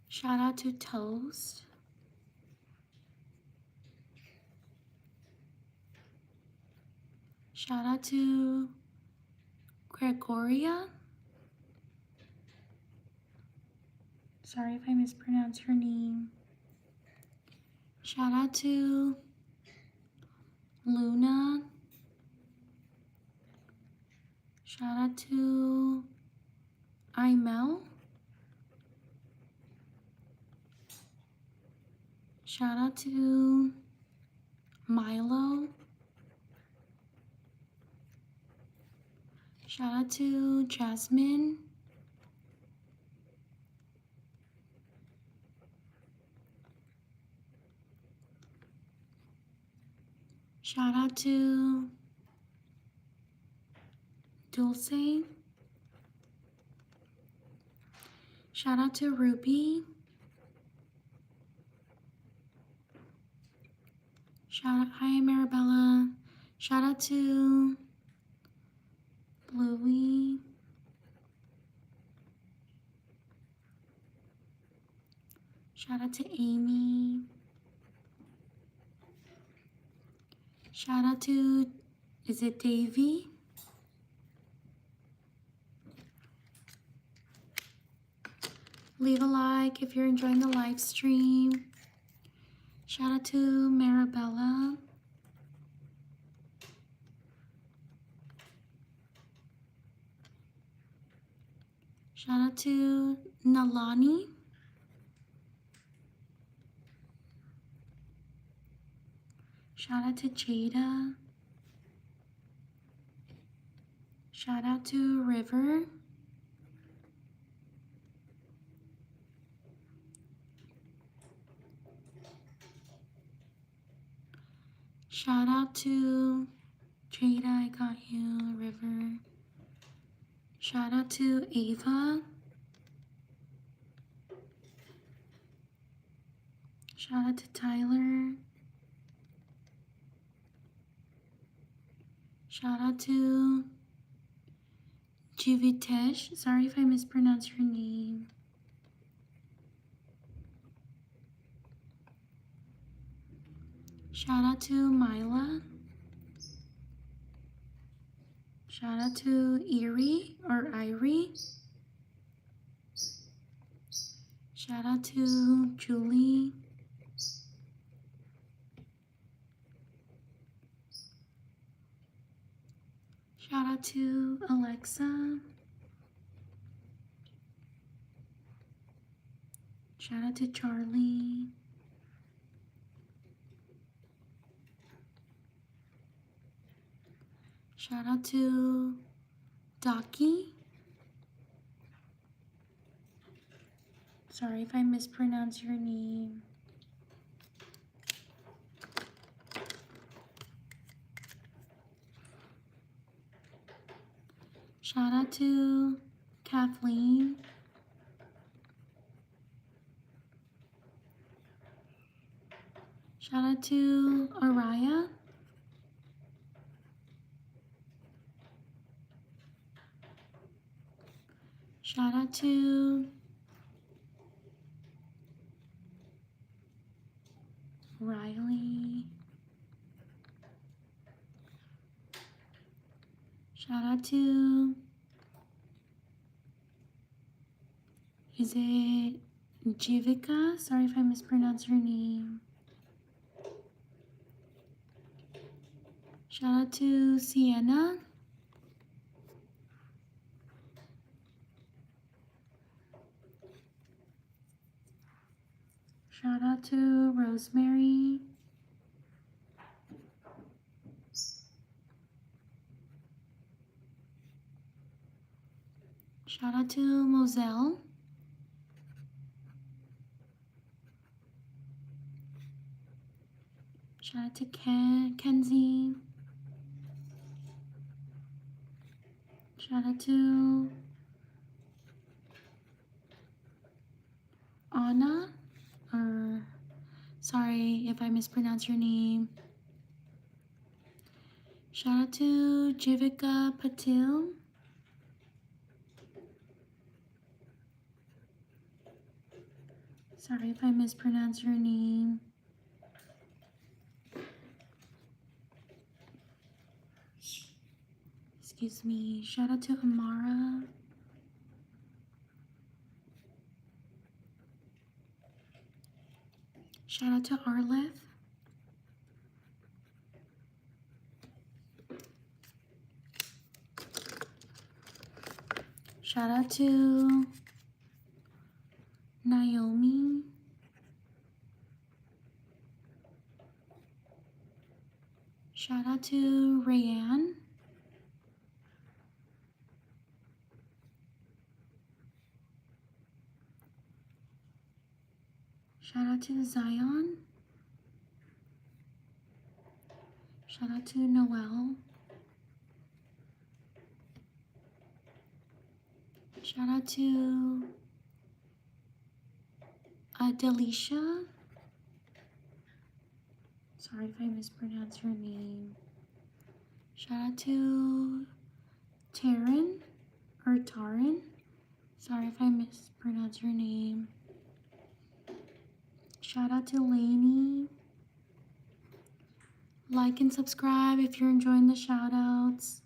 Shout out to Toast. Shout out to Gregoria. Sorry if I mispronounced your name. Shout out to Luna. Shout out to Imel. Shout out to Milo. Shout out to Jasmine. Shout out to Dulce. Shout out to Ruby. Hi Marabella. Shout out to Bluey. Shout out to Amy. Shout out to, is it Davy? Leave a like if you're enjoying the live stream. Shout out to Marabella. Shout out to Nalani. Shout out to Jada. Shout out to River. Shout out to Jada, I got you, River. Shout out to Ava. Shout out to Tyler. Shout out to Jivitesh. Sorry if I mispronounced your name. Shout out to Mila. Shout out to Irie. Shout out to Julie. Shout out to Alexa. Shout out to Charlie. Shout out to Docky. Sorry if I mispronounce your name. Shout out to Kathleen. Shout out to Araya. Shout out to Riley. Shout out to, is it Jivika? Sorry if I mispronounce her name. Shout out to Sienna. Shout out to Rosemary. Shout out to Moselle. Shout out to Kenzie. Shout out to Anna, or sorry if I mispronounce your name. Shout out to Jivika Patil. Sorry if I mispronounce your name. Excuse me. Shout out to Amara. Shout out to Arleth. Shout out to Naomi. Shout out to Rayanne. Shout out to Zion. Shout out to Noelle. Shout out to Delisha. Sorry if I mispronounce your name. Shout out to Taryn or Tarin. Sorry if I mispronounce your name. Shout out to Lainey. Like and subscribe if you're enjoying the shout outs.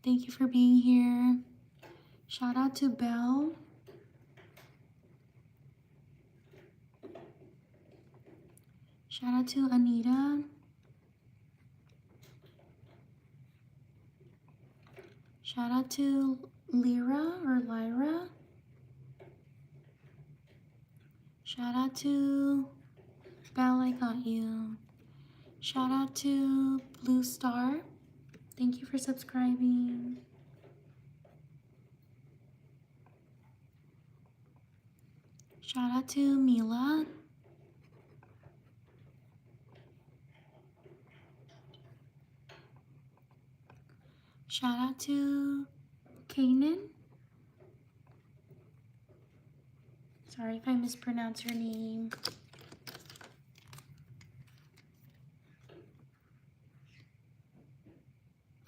Thank you for being here. Shout out to Belle. Shout out to Anita. Shout out to Lyra or Lyra. Shout out to Belle, I got you. Shout out to Blue Star. Thank you for subscribing. Shout out to Mila. Shout out to Kanan. Sorry if I mispronounce your name.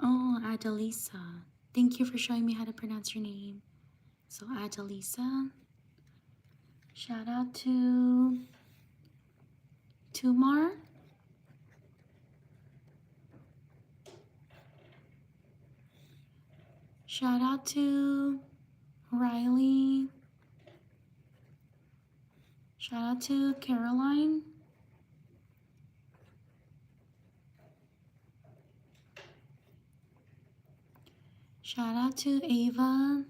Oh, Adelisa. Thank you for showing me how to pronounce your name. So, Adelisa. Shout out to Tumar. Shout out to Riley. Shout out to Caroline. Shout out to Ava.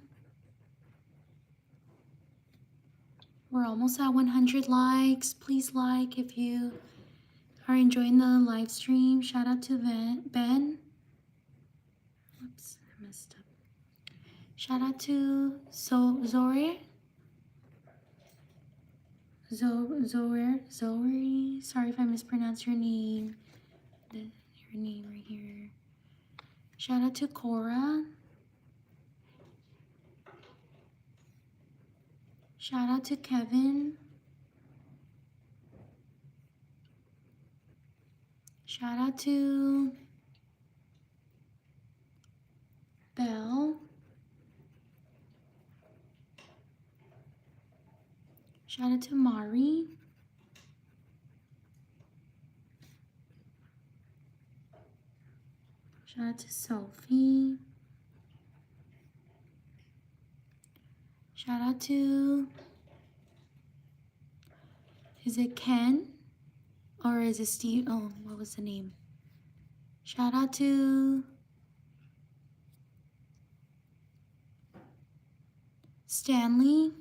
We're almost at 100 likes. Please like if you are enjoying the live stream. Shout out to Ben. Whoops, I messed up. Shout out to Zoe. Zoe. Sorry if I mispronounced your name. Your name right here. Shout out to Cora. Shout out to Kevin. Shout out to Belle. Shout out to Mari. Shout out to Sophie. Shout out to, is it Ken? Or is it Steve? Oh, what was the name? Shout out to Stanley.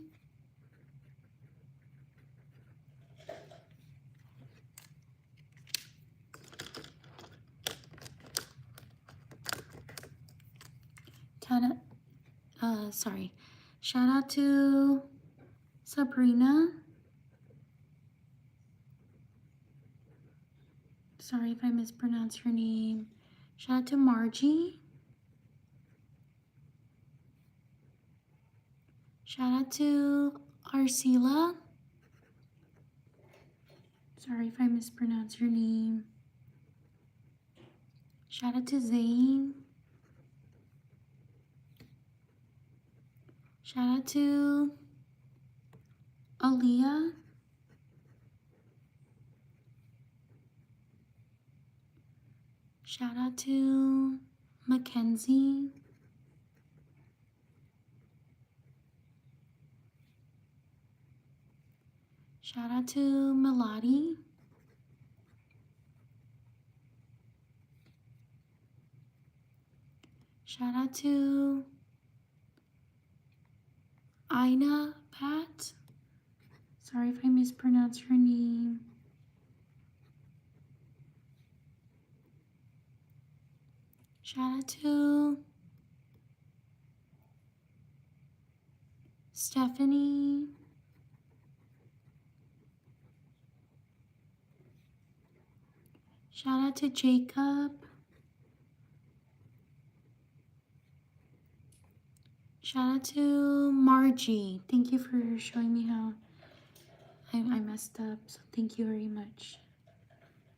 Sorry. Shout out to Sabrina. Sorry if I mispronounced her name. Shout out to Margie. Shout out to Arcila. Sorry if I mispronounced her name. Shout out to Zane. Shout out to Aaliyah. Shout out to Mackenzie. Shout out to Melody. Shout out to Ina Pat. Sorry if I mispronounced her name. Shout out to Stephanie. Shout out to Jacob. Shout out to Margie. Thank you for showing me how I messed up, so thank you very much.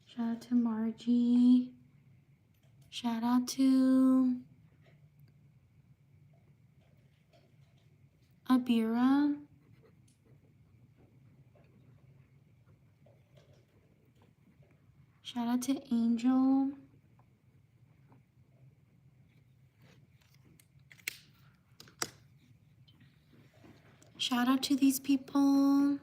Shout out to Margie. Shout out to Abira. Shout out to Angel. Shout out to these people.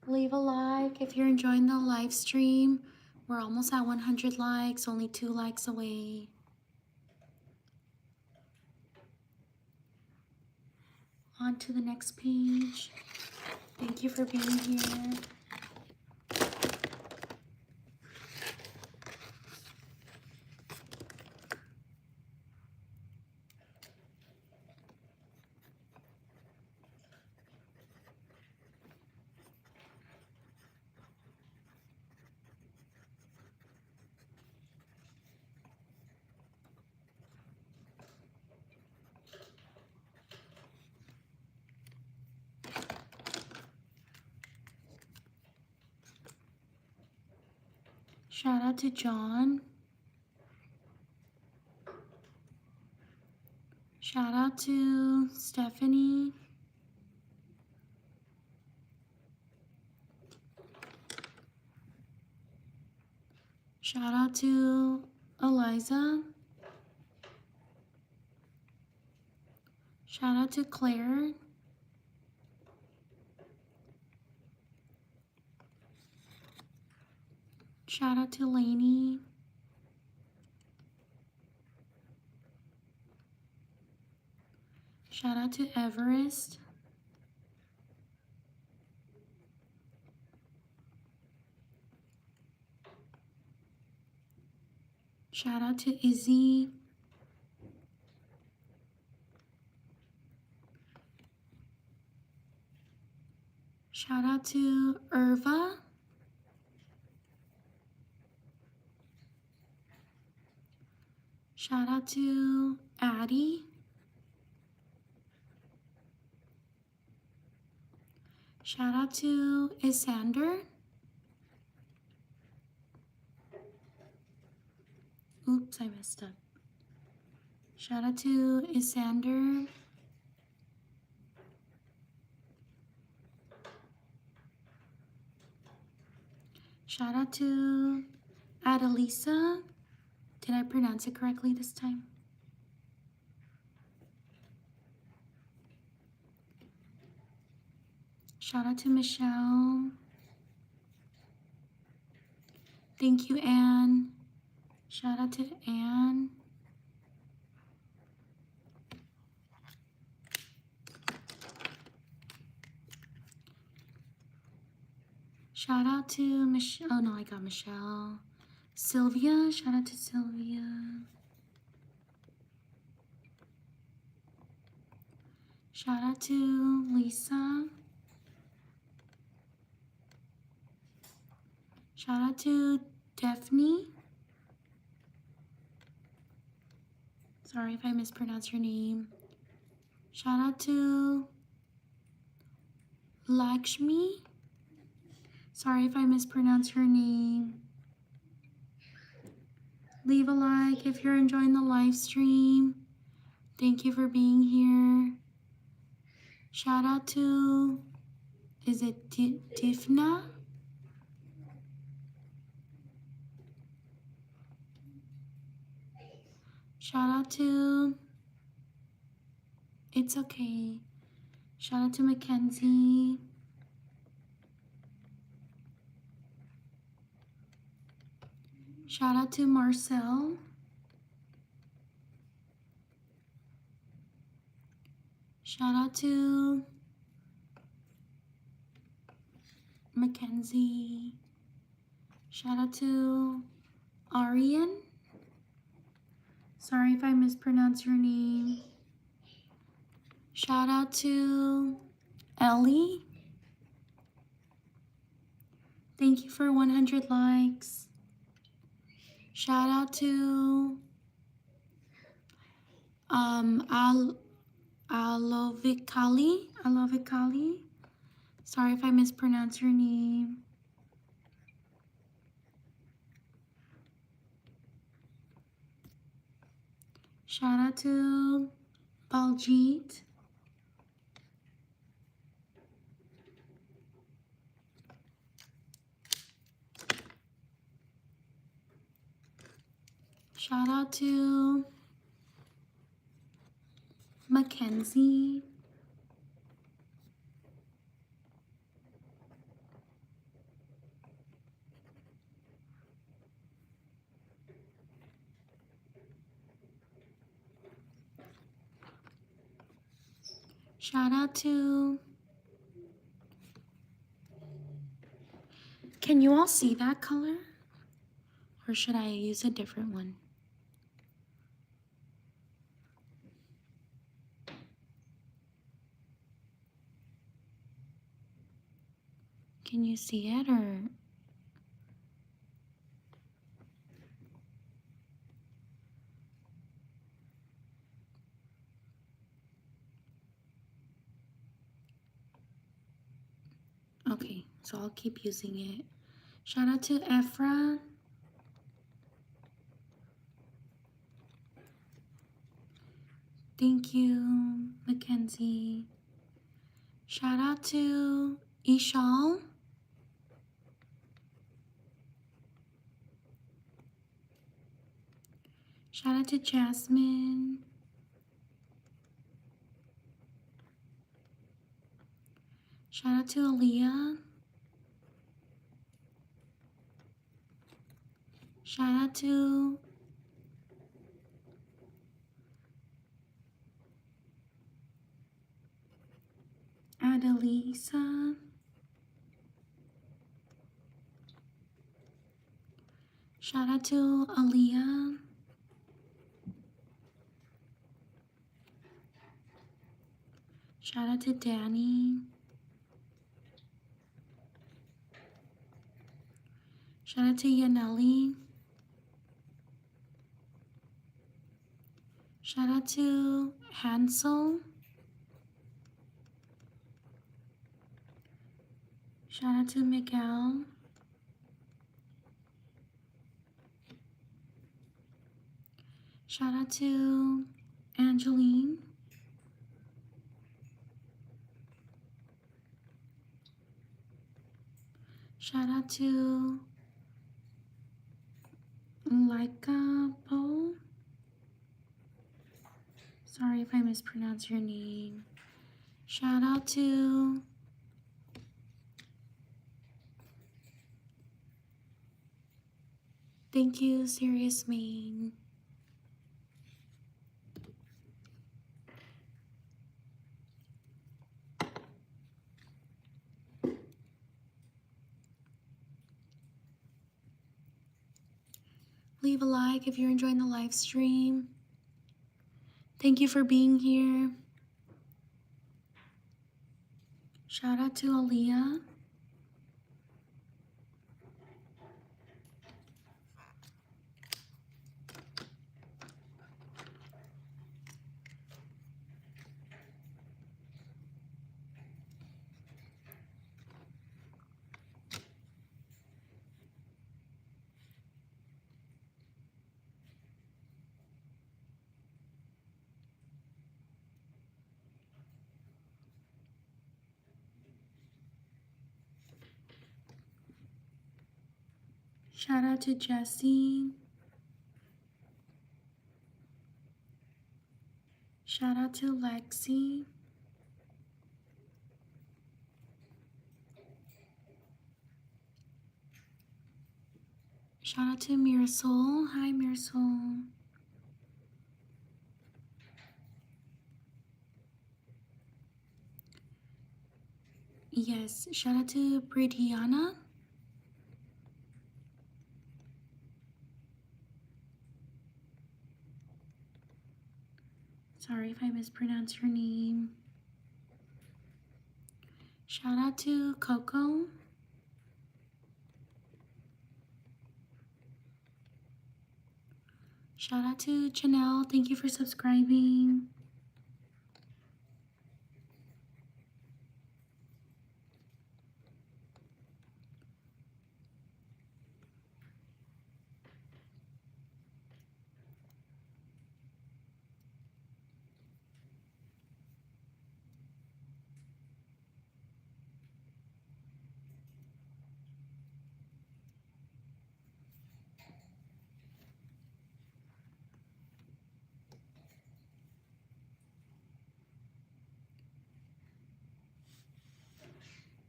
Leave a like if you're enjoying the live stream. We're almost at 100 likes, only 2 likes away. On to the next page. Thank you for being here. Shout out to John. Shout out to Stephanie. Shout out to Eliza. Shout out to Claire. Shout out to Lainey. Shout out to Everest. Shout out to Izzy. Shout out to Irva. Shout out to Addie. Shout out to Isander. Oops, I messed up. Shout out to Isander. Shout out to Adelisa. Did I pronounce it correctly this time? Shout out to Michelle. Thank you, Anne. Shout out to Anne. Shout out to Michelle. Oh no, I got Michelle. Sylvia. Shout out to Sylvia. Shout out to Lisa. Shout out to Daphne. Sorry if I mispronounce your name. Shout out to Lakshmi. Sorry if I mispronounce your name. Leave a like if you're enjoying the live stream. Thank you for being here. Shout out to, is it Tifna? Shout out to, it's okay. Shout out to Mackenzie. Shout out to Marcel. Shout out to Mackenzie. Shout out to Arian. Sorry if I mispronounce your name. Shout out to Ellie. Thank you for 100 likes. Shout out to Alovikali. Sorry if I mispronounce your name. Shout out to Baljit. Shout out to Mackenzie. Shout out to, can you all see that color? Or should I use a different one? Can you see it or? Okay, so I'll keep using it. Shout out to Ephra. Thank you, Mackenzie. Shout out to Ishal. Shout out to Jasmine. Shout out to Aaliyah. Shout out to Adelisa. Shout out to Aaliyah. Shout out to Danny. Shout out to Yaneli. Shout out to Hansel. Shout out to Miguel. Shout out to Angeline. Shout out to Laika Bo. Sorry if I mispronounce your name. Shout out to Thank you, Serious Main. Leave a like if you're enjoying the live stream. Thank you for being here. Shout out to Aaliyah. Shout out to Jessie. Shout out to Lexi. Shout out to Mirasol. Hi, Mirasol. Yes, shout out to Bridiana. Sorry if I mispronounce your name. Shout out to Coco. Shout out to Janelle. Thank you for subscribing.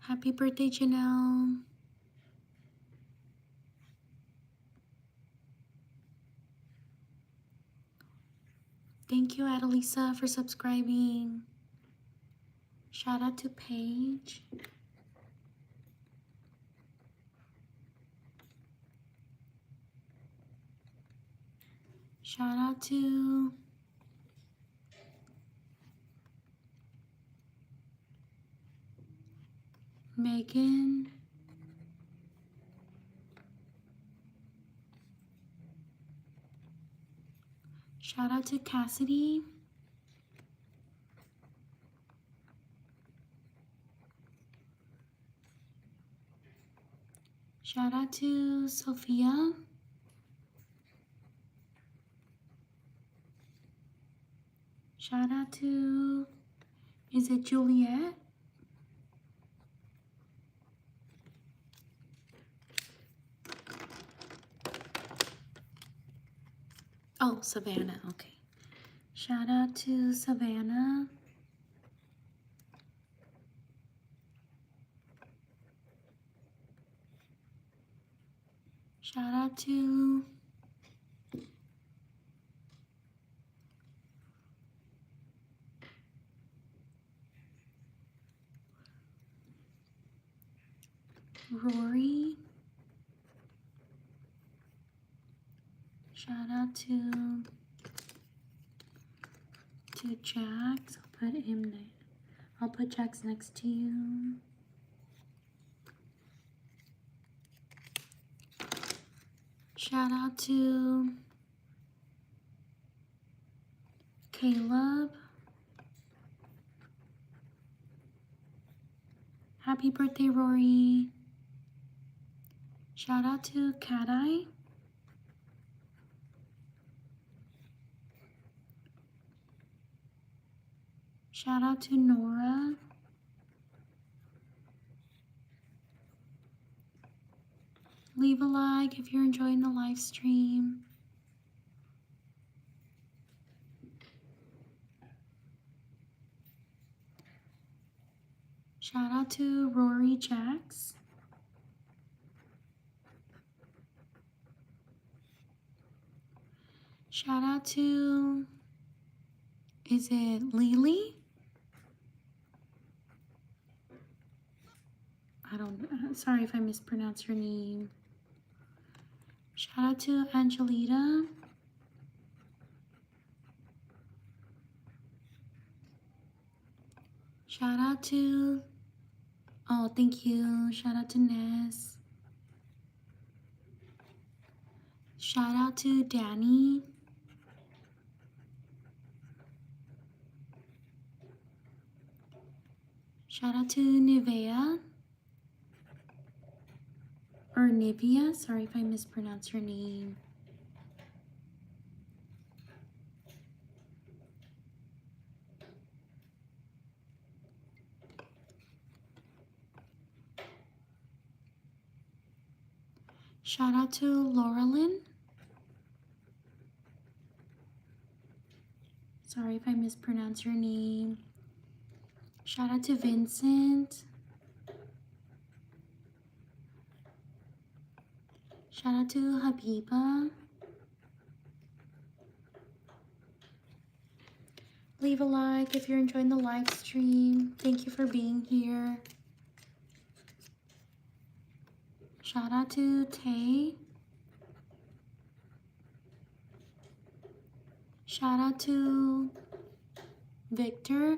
Happy birthday, Janelle. Thank you, Adelisa, for subscribing. Shout out to Paige. Shout out to Megan. Shout out to Cassidy. Shout out to Sophia. Shout out to, is it Juliet? Oh, Savannah, okay. Shout out to Savannah. Shout out to Rory. Shout out to Jax. I'll put Jax next to you. Shout out to Caleb. Happy birthday, Rory. Shout out to Cat Eye. Shout out to Nora. Leave a like if you're enjoying the live stream. Shout out to Rory Jacks. Shout out to, is it Lily? Sorry if I mispronounced your name. Shout out to Angelita. Shout out to, oh, thank you. Shout out to Ness. Shout out to Danny. Shout out to Nivea. Or Nivea. Sorry if I mispronounced your name. Shout out to Laurelyn. Sorry if I mispronounced your name. Shout out to Vincent. Shout out to Habiba. Leave a like if you're enjoying the live stream. Thank you for being here. Shout out to Tay. Shout out to Victor.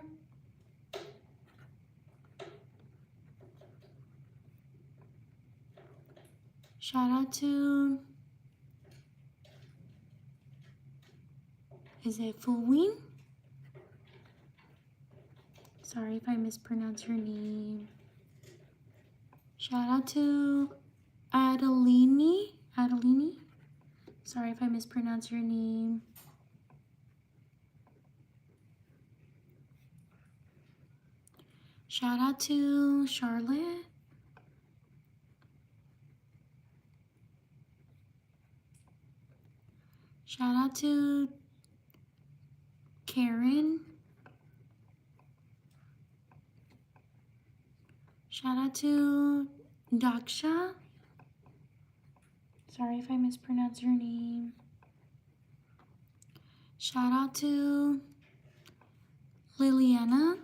Shout out to, is it Fuwin? Sorry if I mispronounced your name. Shout out to Adelini. Sorry if I mispronounced your name. Shout out to Charlotte. Shout out to Karen. Shout out to Daksha. Sorry if I mispronounced your name. Shout out to Liliana.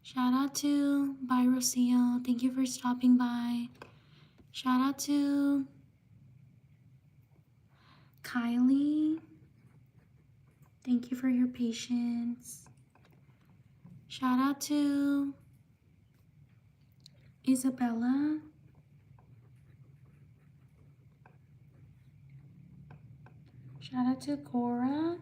Shout out to Rocio. Thank you for stopping by. Shout out to Kylie. Thank you for your patience. Shout out to Isabella. Shout out to Cora.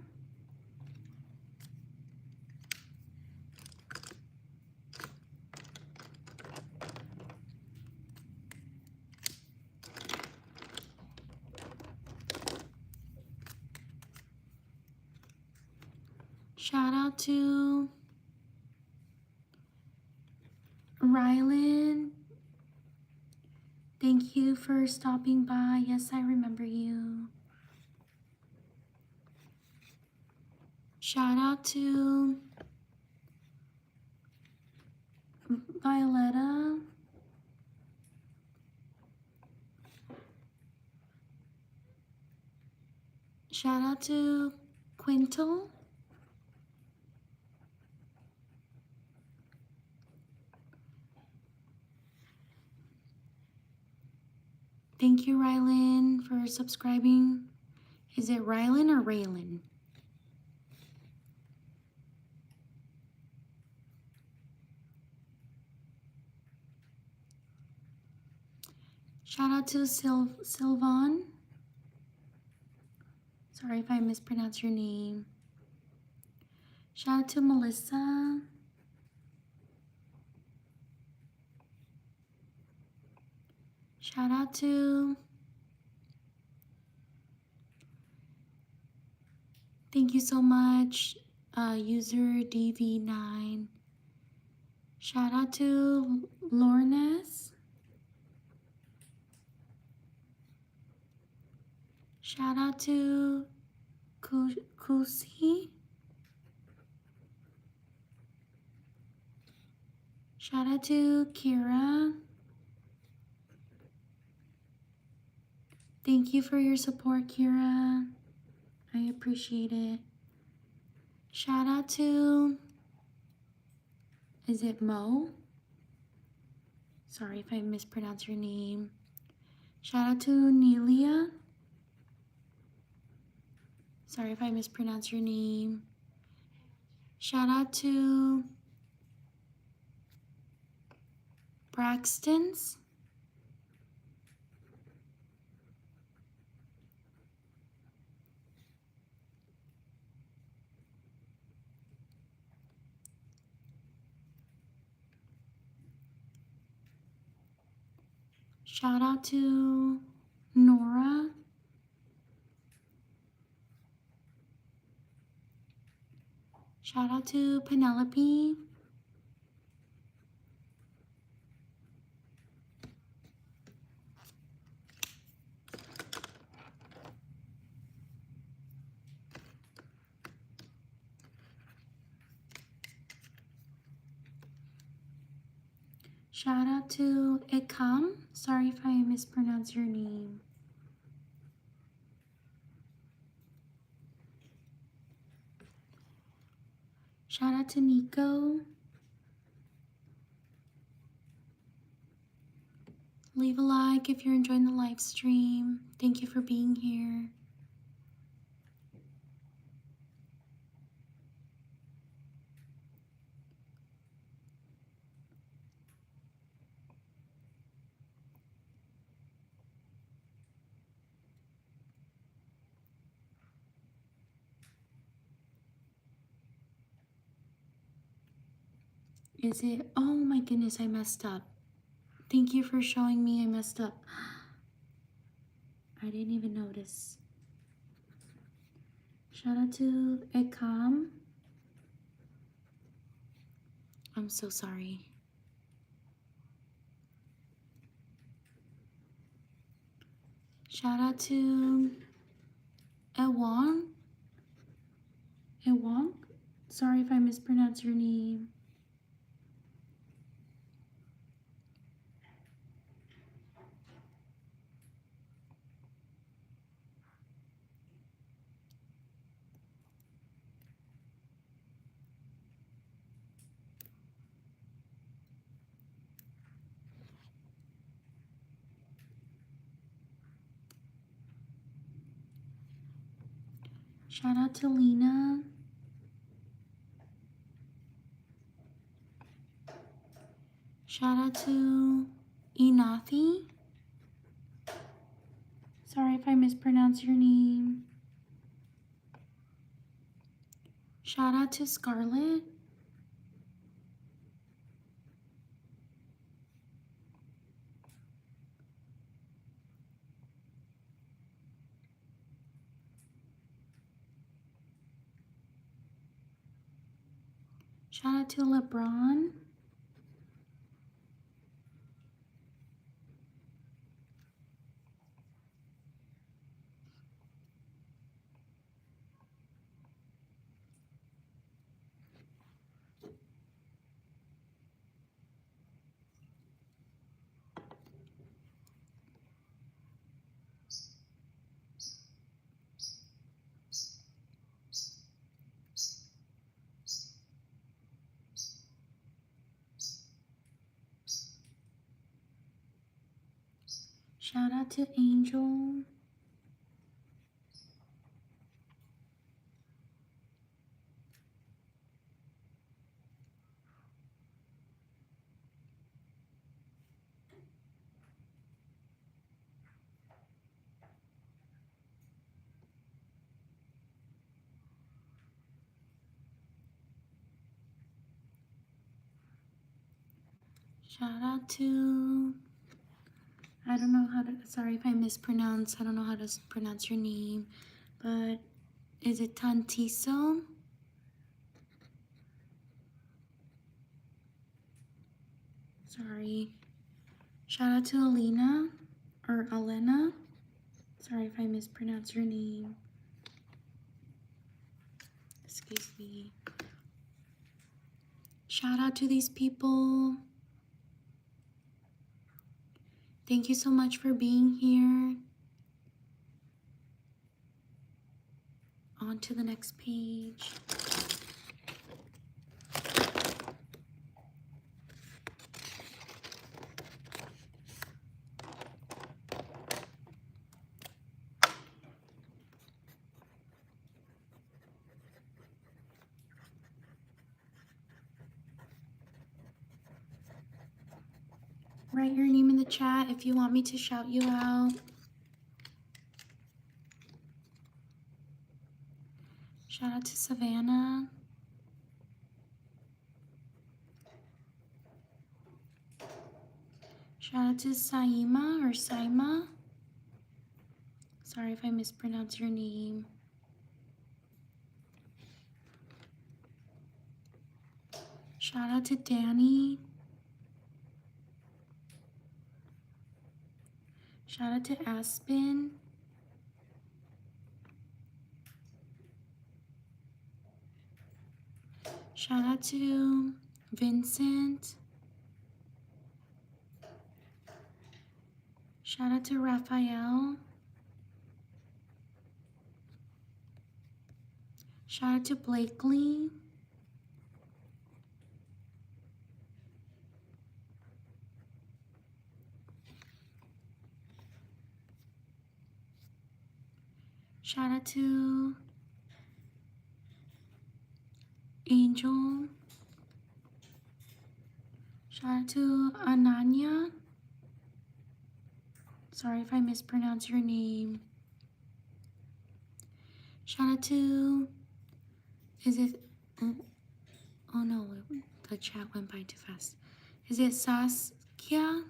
Shout out to Rylan. Thank you for stopping by. Yes, I remember you. Shout out to Violetta. Shout out to Quintal. Thank you, Rylan, for subscribing. Is it Rylan or Raylan? Shout out to Sylvan. Sorry if I mispronounce your name. Shout out to Melissa. Shout out to, thank you so much, user DV9. Shout out to Lornes. Shout out to Kusi. Shout out to Kira. Thank you for your support, Kira. I appreciate it. Shout out to, is it Mo? Sorry if I mispronounce your name. Shout out to Nelia. Sorry if I mispronounce your name. Shout out to Braxton's. Shout out to Nora. Shout out to Penelope. Shout out to Ekam. Sorry if I mispronounce your name. Shout out to Nico. Leave a like if you're enjoying the live stream. Thank you for being here. Is it? Oh my goodness, I messed up. Thank you for showing me I messed up. I didn't even notice. Shout out to Ekam. I'm so sorry. Shout out to Ewong. Ewong? Sorry if I mispronounce your name. Shout out to Lena. Shout out to Inathi. Sorry if I mispronounce your name. Shout out to Scarlett. Shout out to LeBron. Shout out to Angel. Shout out to, I don't know how to, sorry if I mispronounce, I don't know how to pronounce your name, but is it Tantiso? Sorry. Shout out to Alina, or Elena. Sorry if I mispronounce your name. Excuse me. Shout out to these people. Thank you so much for being here. On to the next page. Write your name in the chat if you want me to shout you out. Shout out to Savannah. Shout out to Saima or Saima. Sorry if I mispronounce your name. Shout out to Danny. Shout out to Aspen. Shout out to Vincent. Shout out to Raphael. Shout out to Blakely. Shout out to Angel. Shout out to Ananya. Sorry if I mispronounce your name. Shout out to, is it, oh no, the chat went by too fast. Is it Saskia?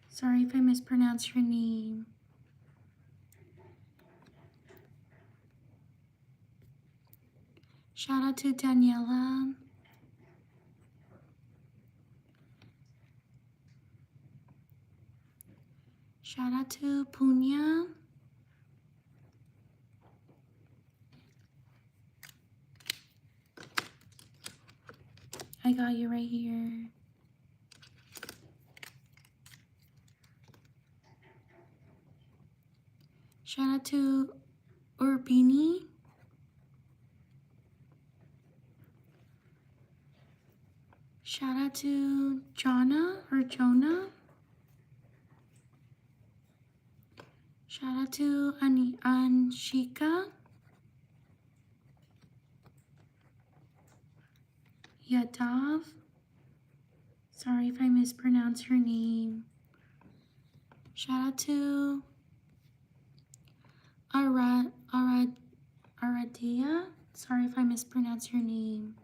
Sorry if I mispronounce your name. Shout out to Daniela. Shout out to Punya. I got you right here. Shout out to Urbini. Shout out to Jonna or Jonah. Shout out to Anshika. Yadav. Sorry if I mispronounce her name. Shout out to Aradia. Sorry if I mispronounce your name.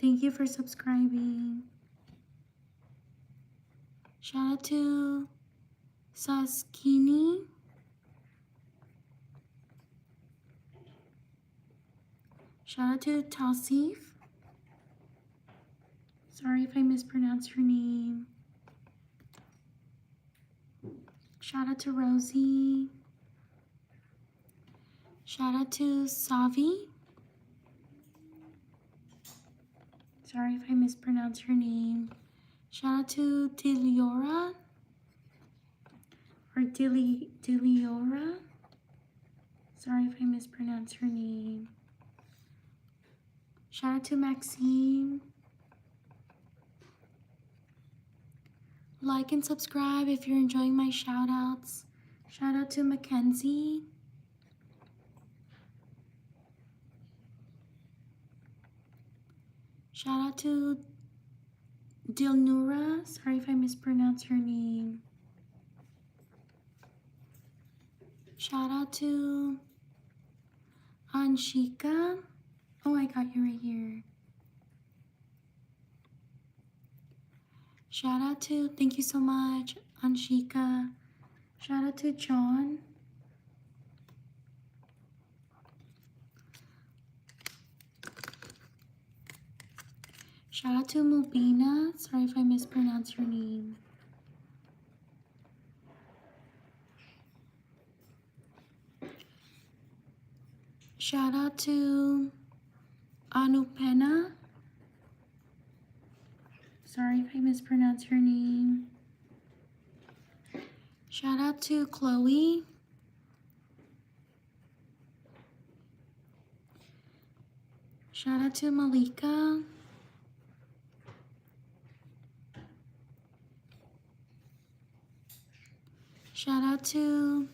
Thank you for subscribing. Shout out to Saskini. Shout out to Talsif. Sorry if I mispronounce your name. Shout out to Rosie. Shout out to Savi. Sorry if I mispronounce her name. Shout out to Diliora or Diliora. Sorry if I mispronounce her name. Shout out to Maxine. Like and subscribe if you're enjoying my shout outs. Shout out to Mackenzie. Shout out to Dilnura. Sorry if I mispronounce her name. Shout out to Anshika. Oh, I got you right here. Shout out to, thank you so much, Anshika. Shout out to John. Shout out to Mubina. Sorry if I mispronounced your name. Shout out to Anupena. Sorry if I mispronounced your name. Shout out to Chloe. Shout out to Malika. Shout out to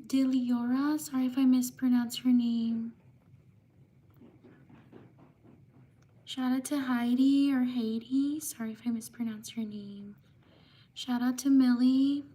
Diliora. Sorry if I mispronounced her name. Shout out to Heidi or Haiti. Sorry if I mispronounced her name. Shout out to Millie.